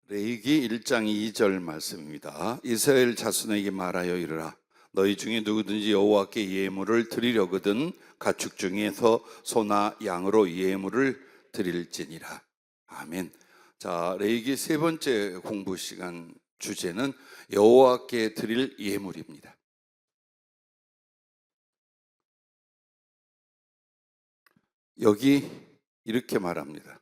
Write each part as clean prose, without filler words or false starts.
레위기 1장 2절 말씀입니다. 이스라엘 자손에게 말하여 이르라. 너희 중에 누구든지 여호와께 예물을 드리려거든 가축 중에서 소나 양으로 예물을 드릴지니라. 아멘. 자, 레위기 세 번째 공부 시간 주제는 여호와께 드릴 예물입니다. 여기 이렇게 말합니다.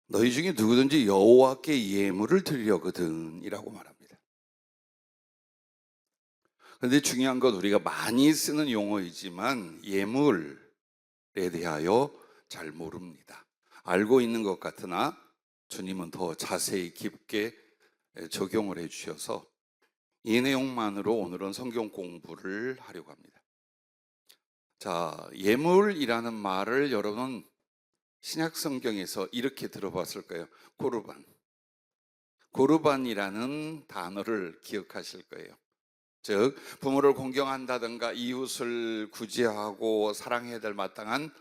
너희 중에 누구든지 여호와께 예물을 드리려거든 이라고 말합니다. 그런데 중요한 건 우리가 많이 쓰는 용어이지만 예물에 대하여 잘 모릅니다. 알고 있는 것 같으나 주님은 더 자세히 깊게 적용을 해 주셔서 이 내용만으로 오늘은 성경 공부를 하려고 합니다. 자, 예물이라는 말을 여러분은 신약 성경에서 이렇게 들어봤을 거예요. 고르반. 고르반이라는 단어를 기억하실 거예요. 즉 부모를 공경한다든가 이웃을 구제하고 사랑해야 될 마땅한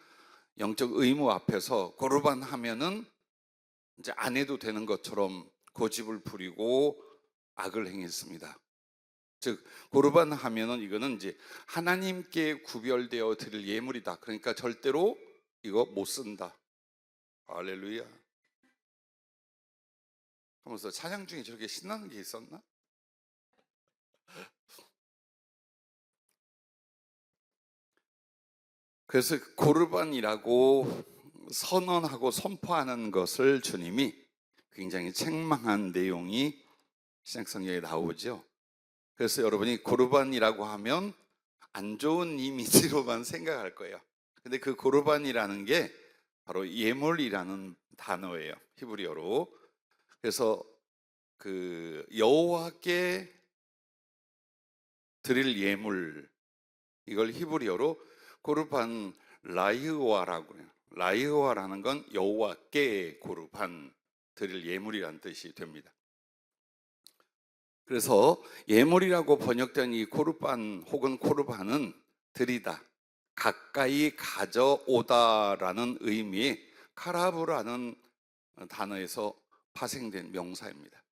영적 의무 앞에서 고르반 하면은 이제 안 해도 되는 것처럼 고집을 부리고 악을 행했습니다. 즉 고르반 하면은 이거는 이제 하나님께 구별되어 드릴 예물이다. 그러니까 절대로 이거 못 쓴다. 할렐루야. 하면서 찬양 중에 저렇게 신나는 게 있었나? 그래서 고르반이라고 선언하고 선포하는 것을 주님이 굉장히 책망한 내용이 신약성경에 나오죠. 그래서 여러분이 고르반이라고 하면 안 좋은 이미지로만 생각할 거예요. 근데 그 고르반이라는 게 바로 예물이라는 단어예요. 히브리어로. 그래서 그 여호와께 드릴 예물, 이걸 히브리어로 고르반 라이흐와라고 해요. 라이흐와라는 건 여호와께 고르반 드릴 예물이라는 뜻이 됩니다. 그래서 예물이라고 번역된 이 고르반 혹은 코르반은 드리다, 가까이 가져오다라는 의미의 카라브라는 단어에서 파생된 명사입니다.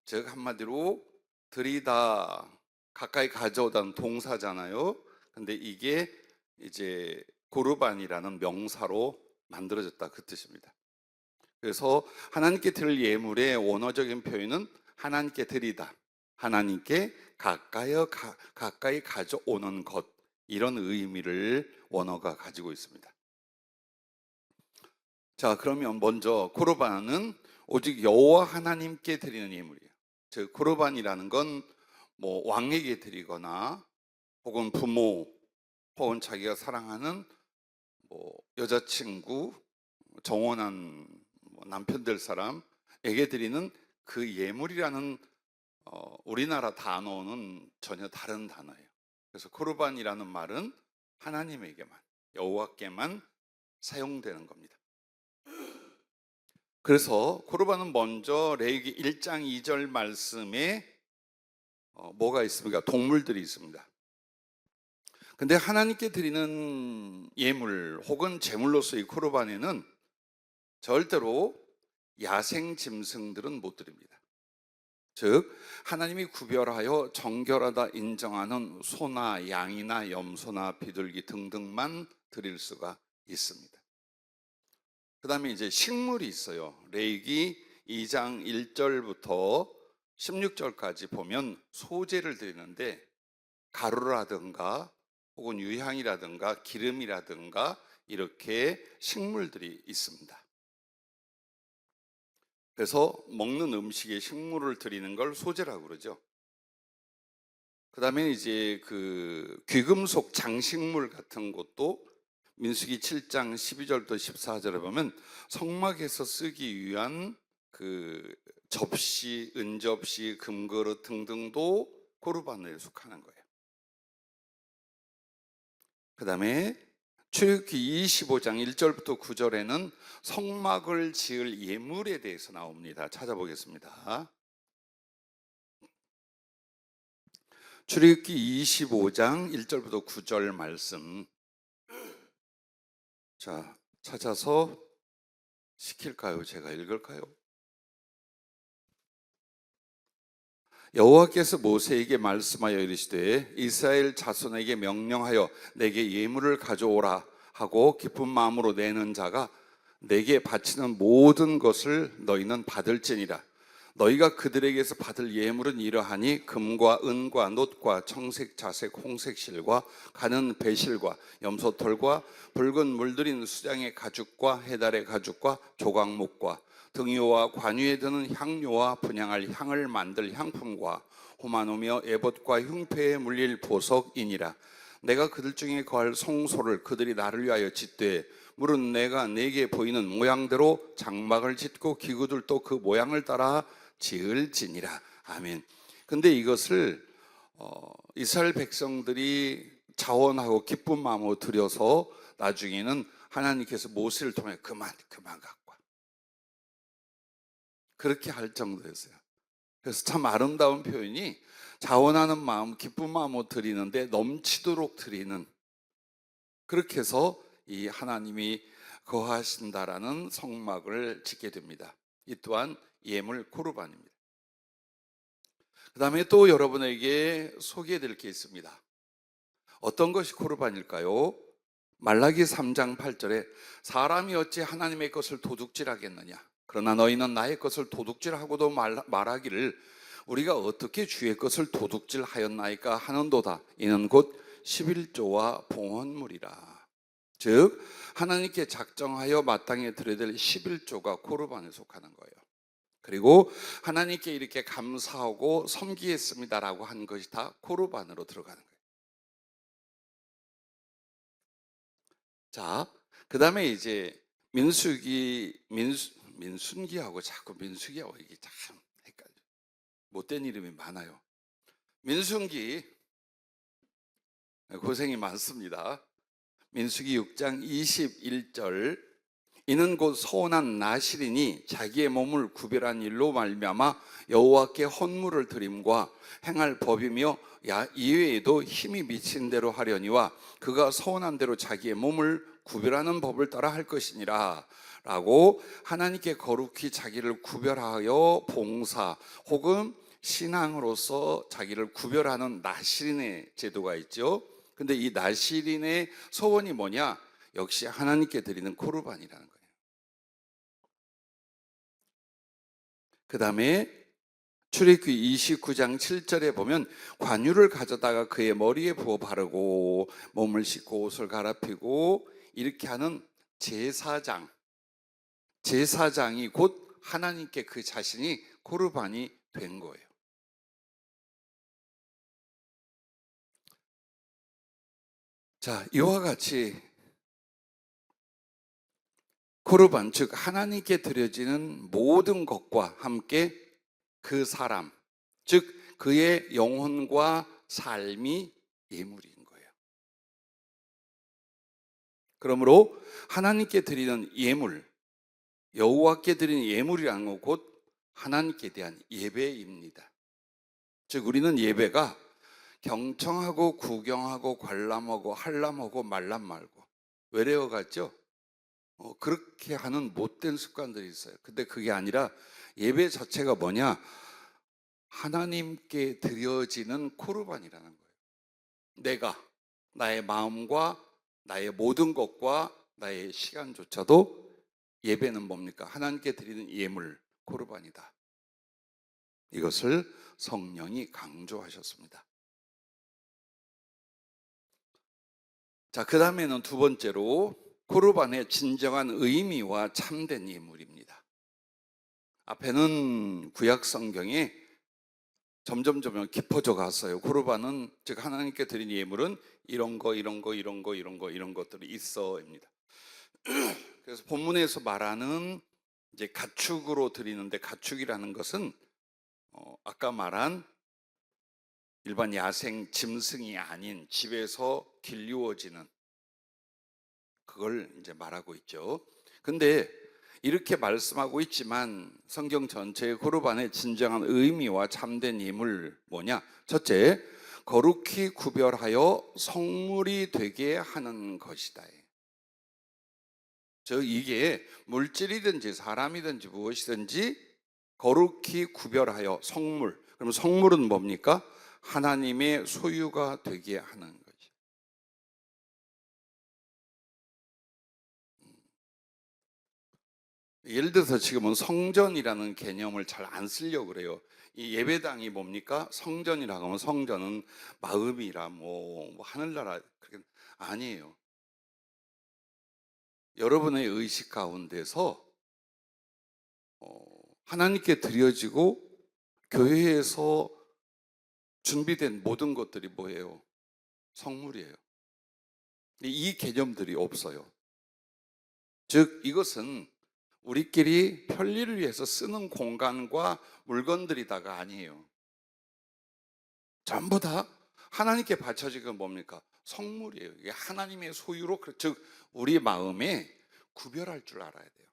즉 한마디로 드리다, 가까이 가져오다는 동사잖아요. 근데 이게 이제 고르반이라는 명사로 만들어졌다 그 뜻입니다. 그래서 하나님께 드릴 예물의 원어적인 표현은 하나님께 드리다, 하나님께 가까이 가져오는 것, 이런 의미를 원어가 가지고 있습니다. 자, 그러면 먼저 고르반은 오직 여호와 하나님께 드리는 예물이에요. 즉 고르반이라는 건 뭐 왕에게 드리거나 혹은 부모 혹은 자기가 사랑하는 뭐 여자친구, 정혼한 남편 될 사람에게 드리는 그 예물이라는 우리나라 단어는 전혀 다른 단어예요. 그래서 코르반이라는 말은 하나님에게만, 여호와께만 사용되는 겁니다. 그래서 코르반은 먼저 레위기 1장 2절 말씀에 뭐가 있습니까? 동물들이 있습니다. 근데 하나님께 드리는 예물 혹은 제물로서의 코르반에는 절대로 야생 짐승들은 못 드립니다. 즉 하나님이 구별하여 정결하다 인정하는 소나 양이나 염소나 비둘기 등등만 드릴 수가 있습니다. 그 다음에 이제 식물이 있어요. 레위기 2장 1절부터 16절까지 보면 소제를 드리는데 가루라든가 혹은 유향이라든가 기름이라든가 이렇게 식물들이 있습니다. 그래서 먹는 음식에 식물을 드리는 걸 소제라고 그러죠. 그 다음에 이제 그 귀금속 장식물 같은 것도 민수기 7장 12절부터 14절에 보면 성막에서 쓰기 위한 그 접시, 은접시, 금그릇 등등도 고르반에 속하는 거예요. 그 다음에 출애굽기 25장 1절부터 9절에는 성막을 지을 예물에 대해서 나옵니다. 찾아보겠습니다. 출애굽기 25장 1절부터 9절 말씀. 자, 찾아서 시킬까요? 제가 읽을까요? 여호와께서 모세에게 말씀하여 이르시되 이스라엘 자손에게 명령하여 내게 예물을 가져오라 하고 기쁜 마음으로 내는 자가 내게 바치는 모든 것을 너희는 받을지니라. 너희가 그들에게서 받을 예물은 이러하니 금과 은과 놋과 청색 자색 홍색 실과 가는 배실과 염소털과 붉은 물들인 수장의 가죽과 해달의 가죽과 조각목과 등유와 관유에 드는 향료와 분향할 향을 만들 향품과 호마노며 에봇과 흉패에 물릴 보석이니라. 내가 그들 중에 거할 성소를 그들이 나를 위하여 짓되 물은 내가 내게 보이는 모양대로 장막을 짓고 기구들도 그 모양을 따라 지을지니라. 아멘. 근데 이것을 이스라엘 백성들이 자원하고 기쁜 마음으로 드려서 나중에는 하나님께서 모세를 통해 그만 갖고 와. 그렇게 할 정도였어요. 그래서 참 아름다운 표현이 자원하는 마음, 기쁜 마음으로 드리는데 넘치도록 드리는, 그렇게 해서 이 하나님이 거하신다라는 성막을 짓게 됩니다. 이 또한 예물 코르반입니다. 그 다음에 또 여러분에게 소개해드릴 게 있습니다. 어떤 것이 코르반일까요? 말라기 3장 8절에 사람이 어찌 하나님의 것을 도둑질하겠느냐, 그러나 너희는 나의 것을 도둑질하고도 말하기를 우리가 어떻게 주의 것을 도둑질하였나이까 하는도다. 이는 곧 11조와 봉헌물이라. 즉 하나님께 작정하여 마땅히 드려야 될 11조가 코르반에 속하는 거예요. 그리고 하나님께 이렇게 감사하고 섬기겠습니다라고 한 것이 다 코르반으로 들어가는 거예요. 자, 그 다음에 이제 민순기하고 자꾸 민수기하고 이게 참 헷갈려. 못된 이름이 많아요. 민순기 고생이 많습니다. 민수기 6장 21절 이는 곧 서운한 나실이니 자기의 몸을 구별한 일로 말미암아 여호와께 헌물을 드림과 행할 법이며 이외에도 힘이 미친 대로 하려니와 그가 서운한 대로 자기의 몸을 구별하는 법을 따라 할 것이니라 라고 하나님께 거룩히 자기를 구별하여 봉사 혹은 신앙으로서 자기를 구별하는 나실인의 제도가 있죠. 근데 이 나실인의 소원이 뭐냐? 역시 하나님께 드리는 코르반이라는 거예요. 그 다음에 출애굽기 29장 7절에 보면 관유를 가져다가 그의 머리에 부어 바르고 몸을 씻고 옷을 갈아피고 이렇게 하는 제사장이 곧 하나님께 그 자신이 코르반이 된 거예요. 자, 이와 같이 코르반, 즉 하나님께 드려지는 모든 것과 함께 그 사람, 즉 그의 영혼과 삶이 예물인 거예요. 그러므로 하나님께 드리는 예물, 여호와께 드리는 예물이라는 건 곧 하나님께 대한 예배입니다. 즉 우리는 예배가 경청하고 구경하고 관람하고 할람하고 말람 말고 외래어 같죠? 그렇게 하는 못된 습관들이 있어요. 근데 그게 아니라 예배 자체가 뭐냐? 하나님께 드려지는 코르반이라는 거예요. 내가 나의 마음과 나의 모든 것과 나의 시간조차도 예배는 뭡니까? 하나님께 드리는 예물, 코르반이다. 이것을 성령이 강조하셨습니다. 자, 그 다음에는 두 번째로 코르반의 진정한 의미와 참된 예물입니다. 앞에는 구약 성경에 점점 깊어져 갔어요. 코르반은 즉 하나님께 드린 예물은 이런 것들이 있어입니다. 그래서 본문에서 말하는 이제 가축으로 드리는데, 가축이라는 것은 아까 말한 일반 야생 짐승이 아닌 집에서 길리워지는 그걸 이제 말하고 있죠. 근데 이렇게 말씀하고 있지만 성경 전체의 코르반의 진정한 의미와 참된 예물 뭐냐? 첫째, 거룩히 구별하여 성물이 되게 하는 것이다. 즉 이게 물질이든지 사람이든지 무엇이든지 거룩히 구별하여 성물. 그럼 성물은 뭡니까? 하나님의 소유가 되게 하는 거죠. 예를 들어서 지금은 성전이라는 개념을 잘 안 쓰려고 그래요. 이 예배당이 뭡니까? 성전이라고 하면 성전은 마음이라 뭐 하늘나라 그렇게 아니에요. 여러분의 의식 가운데서 하나님께 드려지고 교회에서 준비된 모든 것들이 뭐예요? 성물이에요. 이 개념들이 없어요. 즉 이것은 우리끼리 편리를 위해서 쓰는 공간과 물건들이다가 아니에요. 전부 다 하나님께 바쳐진 건 뭡니까? 성물이에요. 이게 하나님의 소유로, 즉 우리 마음에 구별할 줄 알아야 돼요.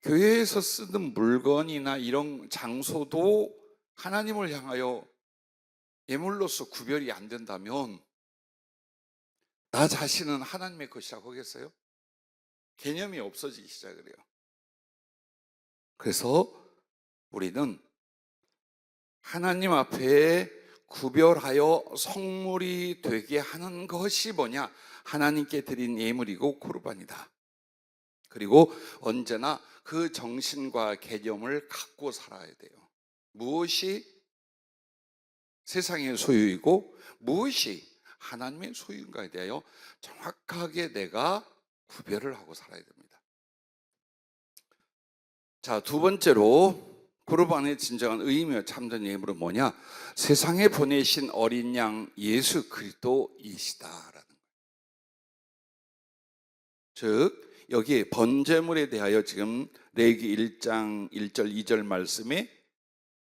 교회에서 쓰는 물건이나 이런 장소도 하나님을 향하여 예물로서 구별이 안 된다면 나 자신은 하나님의 것이라고 하겠어요? 개념이 없어지기 시작을 해요. 그래서 우리는 하나님 앞에 구별하여 성물이 되게 하는 것이 뭐냐? 하나님께 드린 예물이고 코르반이다. 그리고 언제나 그 정신과 개념을 갖고 살아야 돼요. 무엇이 세상의 소유이고 무엇이 하나님의 소유인가에 대하여 정확하게 내가 구별을 하고 살아야 됩니다. 자, 두 번째로 코르반의 진정한 의미와 참된 예물은 뭐냐? 세상에 보내신 어린 양 예수 그리스도이시다라는 거예요. 즉 여기 번제물에 대하여 지금 레위기 1장 1절 2절 말씀에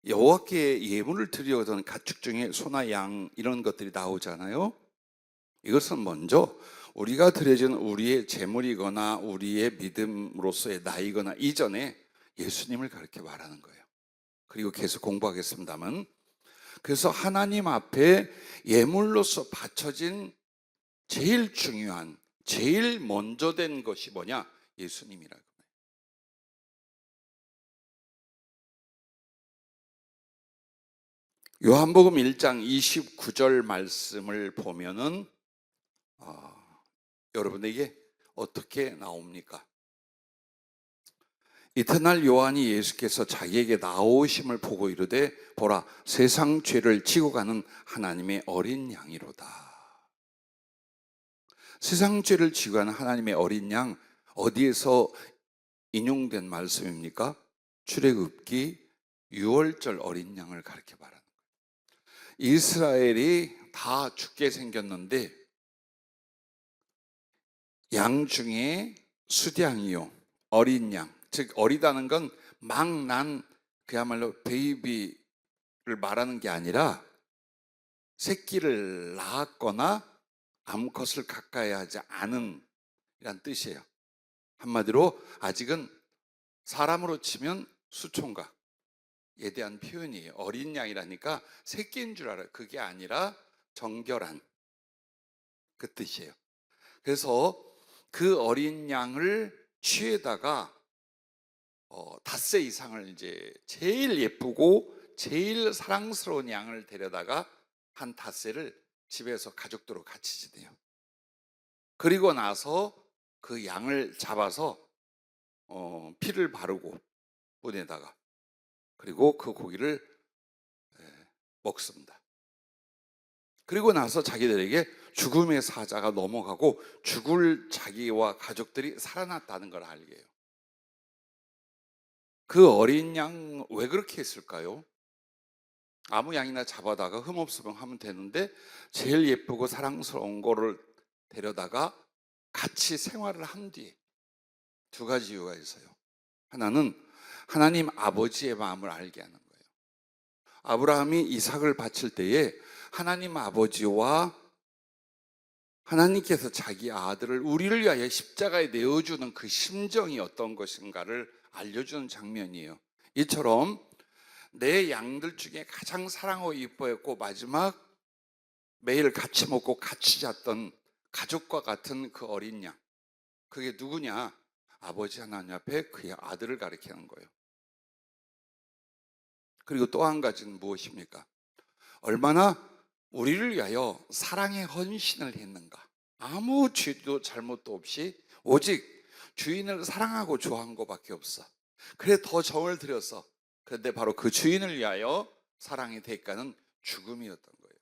여호와께 예물을 드리려던 가축 중에 소나 양 이런 것들이 나오잖아요. 이것은 먼저 우리가 드려진 우리의 재물이거나 우리의 믿음으로서의 나이거나 이전에 예수님을 가르쳐 말하는 거예요. 그리고 계속 공부하겠습니다만, 그래서 하나님 앞에 예물로서 바쳐진 제일 중요한, 제일 먼저 된 것이 뭐냐? 예수님이라고. 요한복음 1장 29절 말씀을 보면은 여러분에게 어떻게 나옵니까? 이튿날 요한이 예수께서 자기에게 나오심을 보고 이르되 보라 세상 죄를 지고 가는 하나님의 어린 양이로다. 세상 죄를 지고 가는 하나님의 어린 양, 어디에서 인용된 말씀입니까? 출애굽기 6월절 어린 양을 가르쳐 말하는 거예요. 이스라엘이 다 죽게 생겼는데 양 중에 수량이요 어린 양, 즉 어리다는 건 막 난 그야말로 베이비를 말하는 게 아니라 새끼를 낳았거나 암컷을 가까이 하지 않은 이란 뜻이에요. 한마디로 아직은 사람으로 치면 수총각에 대한 표현이에요. 어린 양이라니까 새끼인 줄 알아요. 그게 아니라 정결한 그 뜻이에요. 그래서 그 어린 양을 취에다가 닷새 이상을 이제 제일 예쁘고 제일 사랑스러운 양을 데려다가 한 닷새를 집에서 가족들하고 같이 지내요. 그리고 나서 그 양을 잡아서 피를 바르고 문에다가 그리고 그 고기를 먹습니다. 그리고 나서 자기들에게 죽음의 사자가 넘어가고 죽을 자기와 가족들이 살아났다는 걸 알게 해요. 그 어린 양 왜 그렇게 했을까요? 아무 양이나 잡아다가 흠없으면 하면 되는데 제일 예쁘고 사랑스러운 거를 데려다가 같이 생활을 한 뒤에 두 가지 이유가 있어요. 하나는 하나님 아버지의 마음을 알게 하는 거예요. 아브라함이 이삭을 바칠 때에 하나님 아버지와 하나님께서 자기 아들을 우리를 위하여 십자가에 내어주는 그 심정이 어떤 것인가를 알려주는 장면이에요. 이처럼 내 양들 중에 가장 사랑하고 이뻐했고 마지막 매일 같이 먹고 같이 잤던 가족과 같은 그 어린 양, 그게 누구냐? 아버지 하나님 앞에 그의 아들을 가리키는 거예요. 그리고 또 한 가지는 무엇입니까? 얼마나 우리를 위하여 사랑의 헌신을 했는가. 아무 죄도 잘못도 없이 오직 주인을 사랑하고 좋아한 것밖에 없어. 그래 더 정을 들여서, 그런데 바로 그 주인을 위하여 사랑의 대가는 죽음이었던 거예요.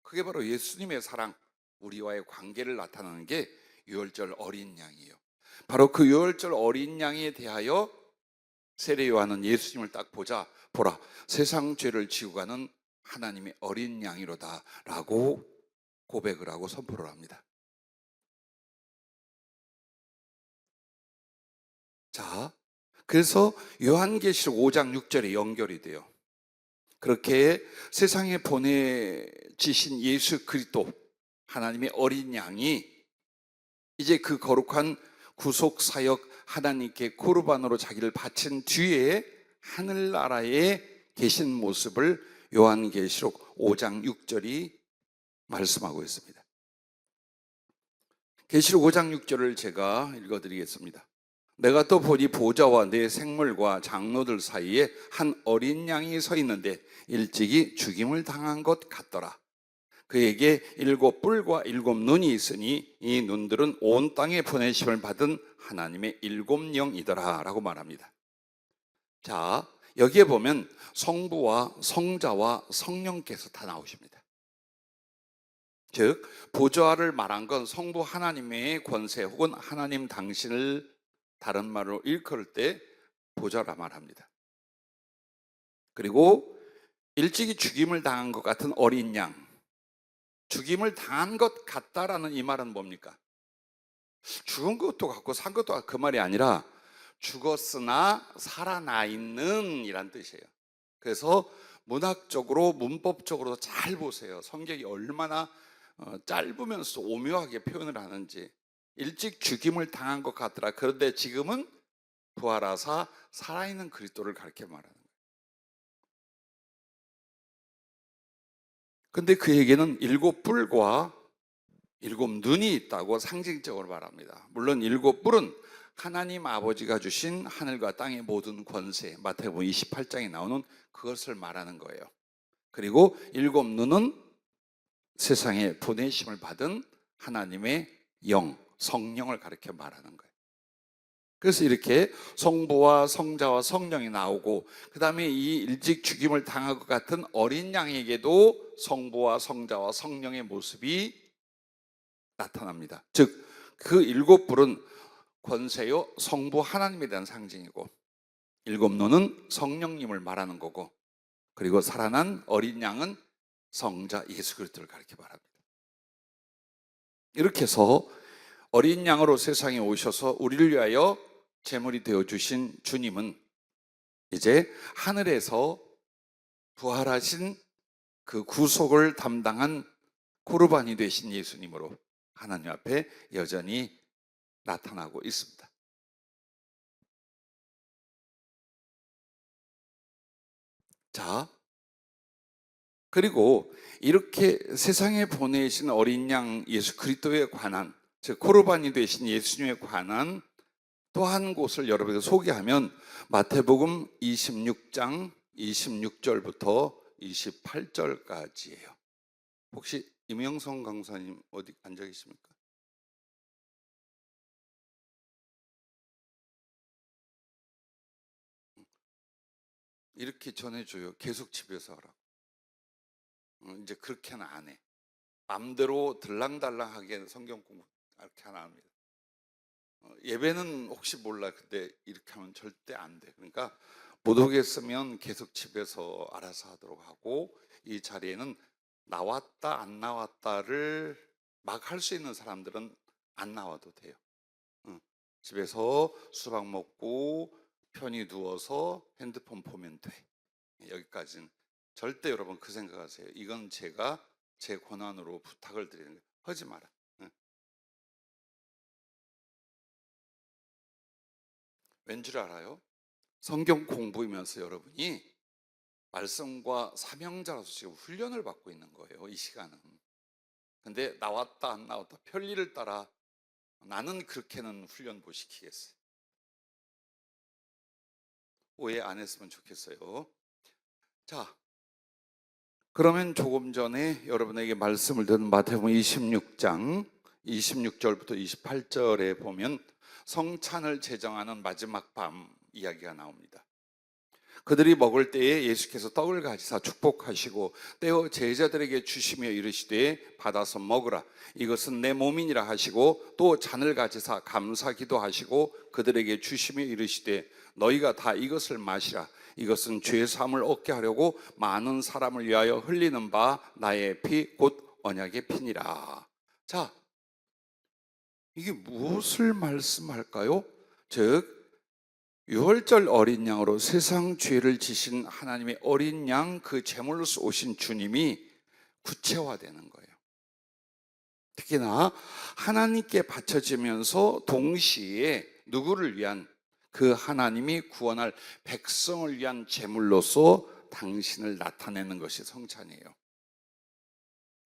그게 바로 예수님의 사랑, 우리와의 관계를 나타내는 게 유월절 어린 양이에요. 바로 그 유월절 어린 양에 대하여 세례 요한은 예수님을 딱 보라, 세상 죄를 지고 가는 하나님의 어린 양이로다 라고 고백을 하고 선포를 합니다. 자, 그래서 요한계시록 5장 6절에 연결이 돼요. 그렇게 세상에 보내지신 예수 그리스도, 하나님의 어린 양이 이제 그 거룩한 구속 사역 하나님께 코르반으로 자기를 바친 뒤에 하늘나라에 계신 모습을 요한계시록 5장 6절이 말씀하고 있습니다. 계시록 5장 6절을 제가 읽어드리겠습니다. 내가 또 보니 보좌와 네 생물과 장로들 사이에 한 어린 양이 서 있는데 일찍이 죽임을 당한 것 같더라. 그에게 7뿔과 7눈이 있으니 이 눈들은 온 땅에 보내심을 받은 하나님의 7영이더라 라고 말합니다. 자, 여기에 보면 성부와 성자와 성령께서 다 나오십니다. 즉 보좌를 말한 건 성부 하나님의 권세 혹은 하나님 당신을 다른 말로 일컬을 때 보좌라 말합니다. 그리고 일찍이 죽임을 당한 것 같은 어린 양, 죽임을 당한 것 같다라는 이 말은 뭡니까? 죽은 것도 같고 산 것도 같고 그 말이 아니라 죽었으나 살아나 있는 이란 뜻이에요. 그래서 문학적으로 문법적으로 잘 보세요. 성경이 얼마나 짧으면서 오묘하게 표현을 하는지. 일찍 죽임을 당한 것 같더라. 그런데 지금은 부활하사 살아있는 그리스도를 가르쳐 말하는 거예요. 근데 그에게는 7뿔과 7눈이 있다고 상징적으로 말합니다. 물론 7뿔은 하나님 아버지가 주신 하늘과 땅의 모든 권세, 마태복음 28장에 나오는 그것을 말하는 거예요. 그리고 7눈은 세상에 보내심을 받은 하나님의 영, 성령을 가리켜 말하는 거예요. 그래서 이렇게 성부와 성자와 성령이 나오고, 그 다음에 이 일찍 죽임을 당할 것 같은 어린 양에게도 성부와 성자와 성령의 모습이 나타납니다. 즉 그 7뿔은 권세요 성부 하나님에 대한 상징이고, 7눈은 성령님을 말하는 거고, 그리고 살아난 어린 양은 성자 예수 그리스도를 가리켜 말합니다. 이렇게 해서 어린 양으로 세상에 오셔서 우리를 위하여 제물이 되어주신 주님은 이제 하늘에서 부활하신 그 구속을 담당한 코르반이 되신 예수님으로 하나님 앞에 여전히 나타나고 있습니다. 자, 그리고 이렇게 세상에 보내신 어린 양 예수 그리스도에 관한, 즉 코르반이 되신 예수님에 관한 또 한 곳을 여러분에게 소개하면 마태복음 26장 26절부터 28절까지예요. 혹시 임영성 강사님 어디 앉아 계십니까? 이렇게 전해줘요. 계속 집에서 하라. 이제 그렇게는 안 해. 맘대로 들랑달랑하게 성경 공부 이렇게 안 합니다. 예배는 혹시 몰라. 근데 이렇게 하면 절대 안 돼. 그러니까 못 오겠으면 계속 집에서 알아서 하도록 하고, 이 자리에는 나왔다 안 나왔다를 막 할 수 있는 사람들은 안 나와도 돼요. 집에서 수박 먹고 편히 누워서 핸드폰 보면 돼. 여기까지는. 절대 여러분 그 생각하세요. 이건 제가 제 권한으로 부탁을 드리는 거예요. 하지 마라. 왠 줄 알아요? 성경 공부이면서 여러분이 말씀과 사명자로서 지금 훈련을 받고 있는 거예요, 이 시간은. 근데 나왔다 안 나왔다 편리를 따라 나는 그렇게는 훈련 못 시키겠어요. 오해 안 했으면 좋겠어요. 자, 그러면 조금 전에 여러분에게 말씀을 드린 마태복음 26장 26절부터 28절에 보면 성찬을 제정하는 마지막 밤 이야기가 나옵니다. 그들이 먹을 때에 예수께서 떡을 가지사 축복하시고 떼어 제자들에게 주시며 이르시되 받아서 먹으라 이것은 내 몸이니라 하시고 또 잔을 가지사 감사 기도하시고 그들에게 주시며 이르시되 너희가 다 이것을 마시라 이것은 죄 사함을 얻게 하려고 많은 사람을 위하여 흘리는 바 나의 피 곧 언약의 피니라. 자, 이게 무엇을 말씀할까요? 즉 유월절 어린 양으로 세상 죄를 지신 하나님의 어린 양 그 제물로서 오신 주님이 구체화되는 거예요. 특히나 하나님께 바쳐지면서 동시에 누구를 위한 그 하나님이 구원할 백성을 위한 제물로서 당신을 나타내는 것이 성찬이에요.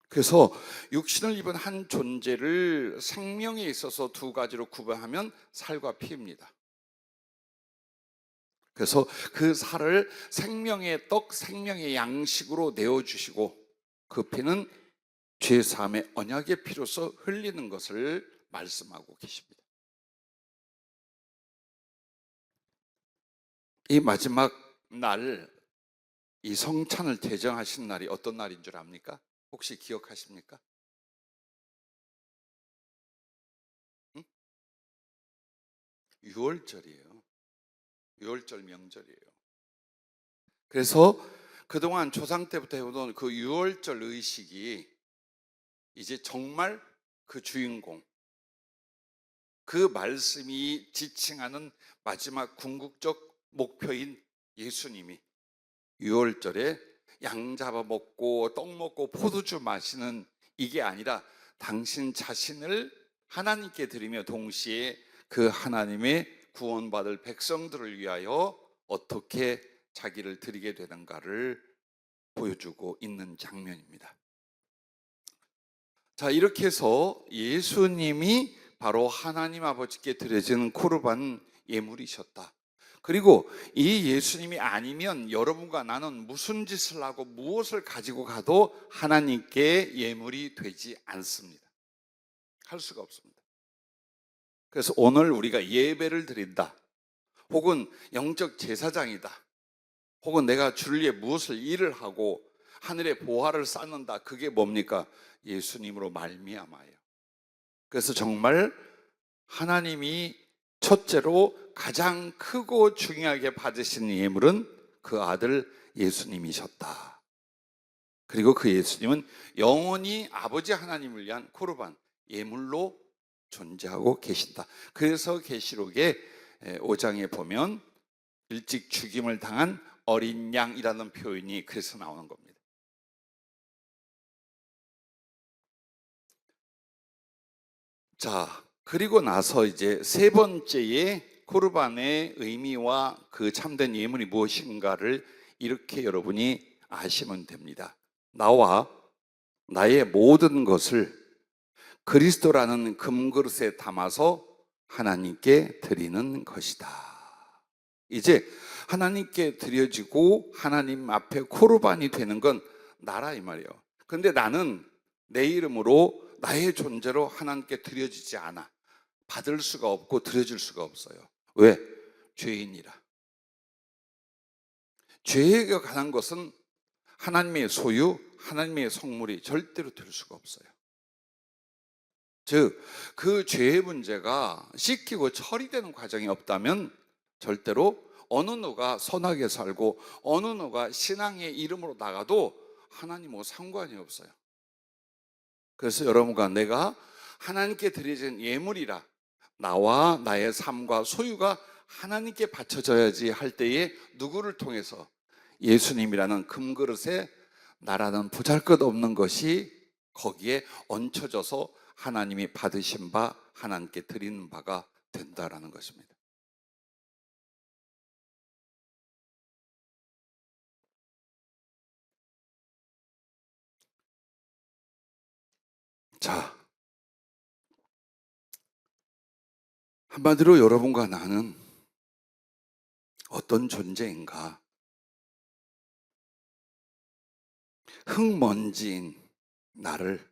그래서 육신을 입은 한 존재를 생명에 있어서 두 가지로 구분하면 살과 피입니다. 그래서 그 살을 생명의 떡, 생명의 양식으로 내어주시고 그 피는 죄사함의 언약의 피로서 흘리는 것을 말씀하고 계십니다. 이 마지막 날, 이 성찬을 제정하신 날이 어떤 날인 줄 압니까? 혹시 기억하십니까? 응? 6월절이에요. 6월절 명절이에요. 그래서 그동안 조상 때부터 해오던 그 6월절 의식이 이제 정말 그 주인공, 그 말씀이 지칭하는 마지막 궁극적 목표인 예수님이 6월절에 양 잡아 먹고 떡 먹고 포도주 마시는 이게 아니라 당신 자신을 하나님께 드리며 동시에 그 하나님의 구원받을 백성들을 위하여 어떻게 자기를 드리게 되는가를 보여주고 있는 장면입니다. 자, 이렇게 해서 예수님이 바로 하나님 아버지께 드려지는 코르반 예물이셨다. 그리고 이 예수님이 아니면 여러분과 나는 무슨 짓을 하고 무엇을 가지고 가도 하나님께 예물이 되지 않습니다. 할 수가 없습니다. 그래서 오늘 우리가 예배를 드린다, 혹은 영적 제사장이다, 혹은 내가 주를 위해 무엇을 일을 하고 하늘의 보화를 쌓는다, 그게 뭡니까? 예수님으로 말미암아요. 그래서 정말 하나님이 첫째로 가장 크고 중요하게 받으신 예물은 그 아들 예수님이셨다. 그리고 그 예수님은 영원히 아버지 하나님을 위한 코르반 예물로 존재하고 계신다. 그래서 계시록의 5장에 보면 일찍 죽임을 당한 어린 양이라는 표현이 그래서 나오는 겁니다. 자, 그리고 나서 이제 세 번째의 코르반의 의미와 그 참된 예물이 무엇인가를 이렇게 여러분이 아시면 됩니다. 나와 나의 모든 것을 그리스도라는 금그릇에 담아서 하나님께 드리는 것이다. 이제 하나님께 드려지고 하나님 앞에 코르반이 되는 건 나라 이 말이에요. 그런데 나는 내 이름으로 나의 존재로 하나님께 드려지지 않아. 받을 수가 없고 드려질 수가 없어요. 왜? 죄인이라. 죄가 관한 것은 하나님의 소유, 하나님의 성물이 절대로 될 수가 없어요. 즉, 그 죄의 문제가 씻기고 처리되는 과정이 없다면 절대로 어느 누가 선하게 살고 어느 누가 신앙의 이름으로 나가도 하나님하고 상관이 없어요. 그래서 여러분과 내가 하나님께 드려진 예물이라, 나와 나의 삶과 소유가 하나님께 바쳐져야지 할 때에 누구를 통해서? 예수님이라는 금그릇에 나라는 보잘것없는 것이 거기에 얹혀져서 하나님이 받으신 바, 하나님께 드리는 바가 된다라는 것입니다. 자, 한마디로 여러분과 나는 어떤 존재인가? 흙먼지인 나를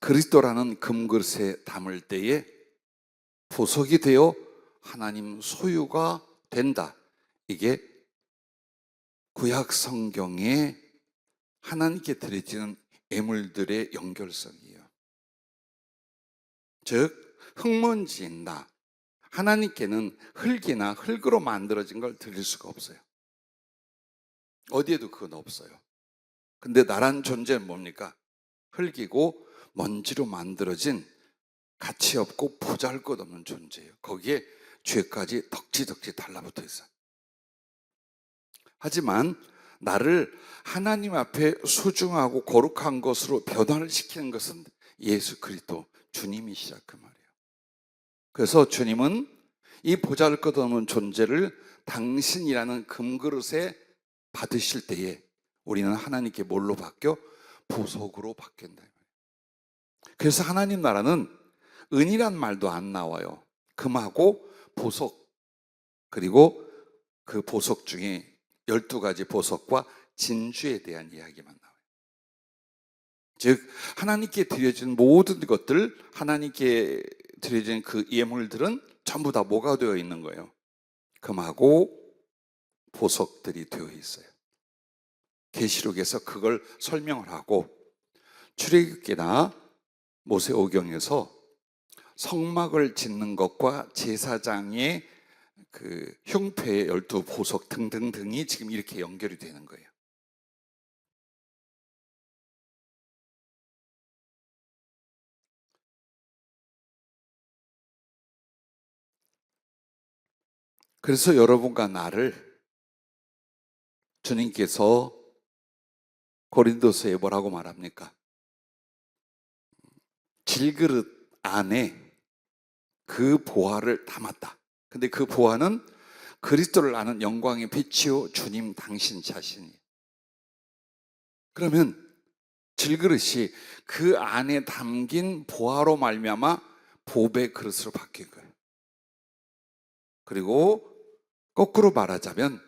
그리스도라는 금그릇에 담을 때에 보석이 되어 하나님 소유가 된다. 이게 구약 성경에 하나님께 드려지는 예물들의 연결성이에요. 즉 흙먼지인 나, 하나님께는 흙이나 흙으로 만들어진 걸 드릴 수가 없어요. 어디에도 그건 없어요. 근데 나란 존재는 뭡니까? 흙이고 먼지로 만들어진 가치 없고 보잘것없는 존재예요. 거기에 죄까지 덕지덕지 달라붙어 있어요. 하지만 나를 하나님 앞에 소중하고 거룩한 것으로 변화를 시키는 것은 예수 그리스도 주님이시라 그 말이에요. 그래서 주님은 이 보잘것없는 존재를 당신이라는 금그릇에 받으실 때에 우리는 하나님께 뭘로 바뀌어? 보석으로 바뀐다. 그래서 하나님 나라는 은이란 말도 안 나와요. 금하고 보석, 그리고 그 보석 중에 12가지 보석과 진주에 대한 이야기만 나와요. 즉 하나님께 드려진 모든 것들, 하나님께 드려진 그 예물들은 전부 다 뭐가 되어 있는 거예요? 금하고 보석들이 되어 있어요. 계시록에서 그걸 설명을 하고 출애굽기나 모세오경에서 성막을 짓는 것과 제사장의 그 흉패의 12보석 등등등이 지금 이렇게 연결이 되는 거예요. 그래서 여러분과 나를 주님께서 고린도서에 뭐라고 말합니까? 질그릇 안에 그 보화를 담았다. 근데 그 보화는 그리스도를 아는 영광의 빛이요 주님 당신 자신이에요. 그러면 질그릇이 그 안에 담긴 보화로 말미암아 보배 그릇으로 바뀐 거예요. 그리고 거꾸로 말하자면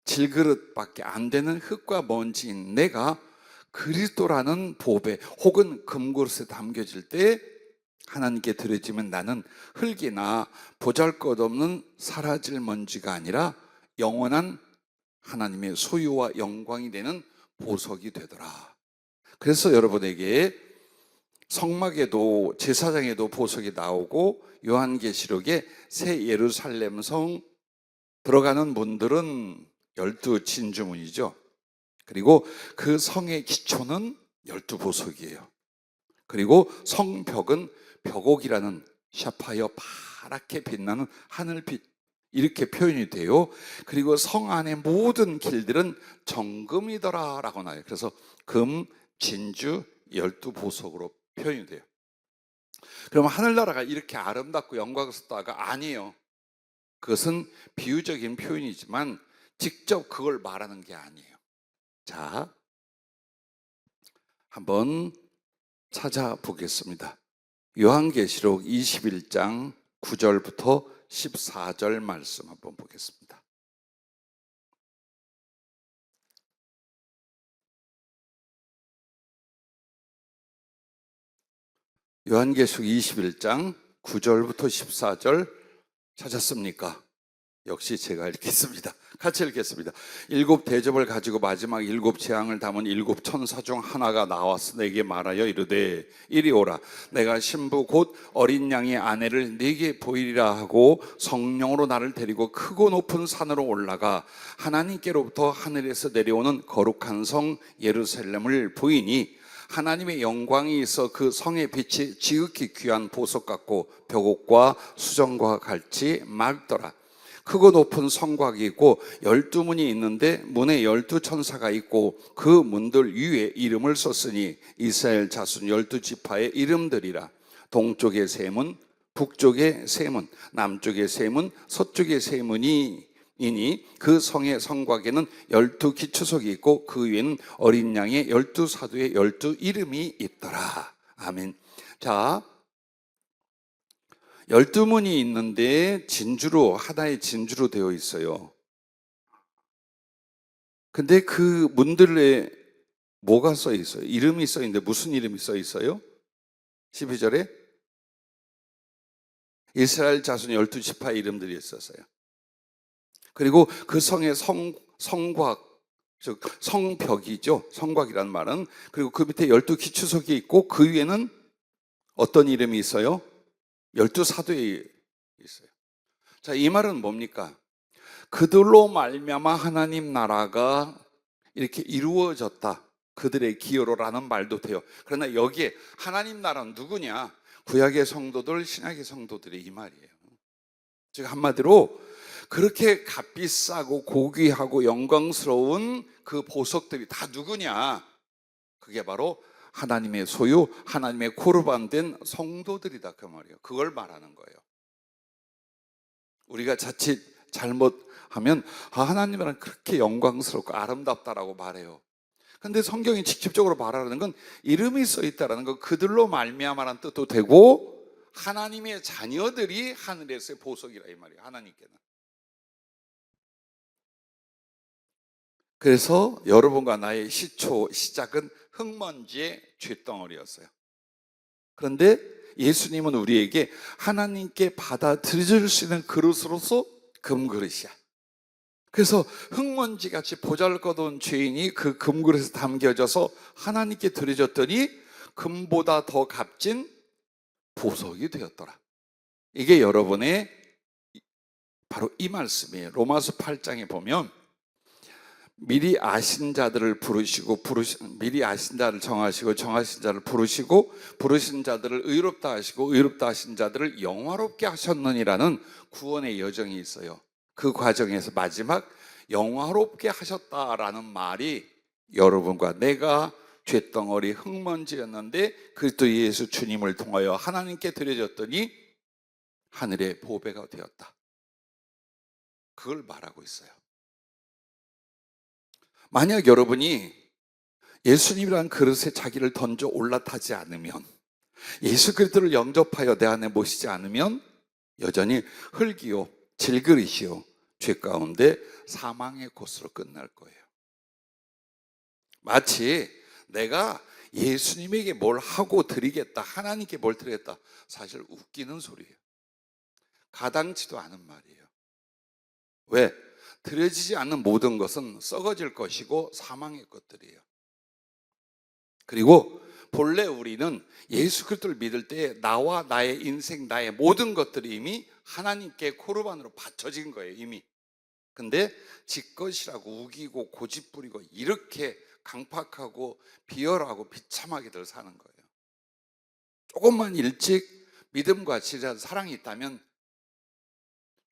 질그릇밖에 안 되는 흙과 먼지인 내가 그리스도라는 보배 혹은 금그릇에 담겨질 때 하나님께 드려지면 나는 흙이나 보잘것없는 사라질 먼지가 아니라 영원한 하나님의 소유와 영광이 되는 보석이 되더라. 그래서 여러분에게 성막에도 제사장에도 보석이 나오고 요한계시록에 새 예루살렘 성 들어가는 문들은 12진주문이죠. 그리고 그 성의 기초는 12보석이에요. 그리고 성벽은 벽옥이라는 샤파이어 파랗게 빛나는 하늘빛 이렇게 표현이 돼요. 그리고 성 안의 모든 길들은 정금이더라 라고 나와요. 그래서 금, 진주, 12보석으로 표현이 돼요. 그럼 하늘나라가 이렇게 아름답고 영광스럽다가 아니에요. 그것은 비유적인 표현이지만 직접 그걸 말하는 게 아니에요. 자, 한번 찾아보겠습니다. 요한계시록 21장 9절부터 14절 말씀 한번 보겠습니다. 요한계시록 21장 9절부터 14절 찾았습니까? 역시 제가 읽겠습니다. 같이 읽겠습니다. 7 대접을 가지고 마지막 7 재앙을 담은 7 천사 중 하나가 나와서 내게 말하여 이르되 이리 오라. 내가 신부 곧 어린 양의 아내를 네게 보이리라 하고 성령으로 나를 데리고 크고 높은 산으로 올라가 하나님께로부터 하늘에서 내려오는 거룩한 성 예루살렘을 보이니 하나님의 영광이 있어 그 성의 빛이 지극히 귀한 보석 같고 벽옥과 수정과 같이 맑더라. 크고 높은 성곽이 있고 12문이 있는데 문에 12천사가 있고 그 문들 위에 이름을 썼으니 이스라엘 자손 12지파의 이름들이라. 동쪽의 세 문, 북쪽의 세 문, 남쪽의 세 문, 서쪽의 세 문이니 그 성의 성곽에는 12기초석이 있고 그 위에는 어린 양의 12사도의 12 이름이 있더라. 아멘. 자, 12문이 있는데 진주로, 하나의 진주로 되어 있어요. 근데 그 문들에 뭐가 써 있어요? 이름이 써 있는데 무슨 이름이 써 있어요? 12절에 이스라엘 자손 12지파 이름들이 있었어요. 그리고 그 성의 성곽, 즉 성벽이죠. 성곽이라는 말은. 그리고 그 밑에 12기초석이 있고 그 위에는 어떤 이름이 있어요? 12사도에 있어요. 자, 이 말은 뭡니까? 그들로 말미암아 하나님 나라가 이렇게 이루어졌다. 그들의 기여로라는 말도 돼요. 그러나 여기에 하나님 나라는 누구냐? 구약의 성도들, 신약의 성도들이 이 말이에요. 즉 한마디로 그렇게 값비싸고 고귀하고 영광스러운 그 보석들이 다 누구냐? 그게 바로 하나님의 소유, 하나님의 코르반된 성도들이다 그 말이에요. 그걸 말하는 거예요. 우리가 자칫 잘못하면 하나님은 그렇게 영광스럽고 아름답다라고 말해요. 근데 성경이 직접적으로 말하는 건 이름이 써 있다라는 건 그들로 말미암아라는 뜻도 되고 하나님의 자녀들이 하늘에서의 보석이라 이 말이에요. 하나님께는. 그래서 여러분과 나의 시작은 흙먼지의 쇳덩어리였어요. 그런데 예수님은 우리에게 하나님께 받아들일 수 있는 그릇으로서 금그릇이야. 그래서 흙먼지같이 보잘것없는 죄인이 그 금그릇에 담겨져서 하나님께 드려졌더니 금보다 더 값진 보석이 되었더라. 이게 여러분의 바로 이 말씀이에요. 로마서 8장에 보면 미리 아신 자들을 부르시고 미리 아신 자를 정하시고 정하신 자를 부르시고 부르신 자들을 의롭다 하시고 의롭다 하신 자들을 영화롭게 하셨느니라는 구원의 여정이 있어요. 그 과정에서 마지막 영화롭게 하셨다라는 말이 여러분과 내가 쇳덩어리 흙먼지였는데 그리스도 예수 주님을 통하여 하나님께 드려졌더니 하늘의 보배가 되었다. 그걸 말하고 있어요. 만약 여러분이 예수님이라는 그릇에 자기를 던져 올라타지 않으면, 예수 그리스도를 영접하여 내 안에 모시지 않으면 여전히 흙이요 질그릇이요 죄 가운데 사망의 곳으로 끝날 거예요. 마치 내가 예수님에게 뭘 하고 드리겠다, 하나님께 뭘 드리겠다, 사실 웃기는 소리예요. 가당치도 않은 말이에요. 왜? 드려지지 않는 모든 것은 썩어질 것이고 사망의 것들이에요. 그리고 본래 우리는 예수 그리스도를 믿을 때 나와 나의 인생, 나의 모든 것들이 이미 하나님께 코르반으로 바쳐진 거예요, 이미. 근데 지 것이라고 우기고 고집부리고 이렇게 강팍하고 비열하고 비참하게들 사는 거예요. 조금만 일찍 믿음과 진리한 사랑이 있다면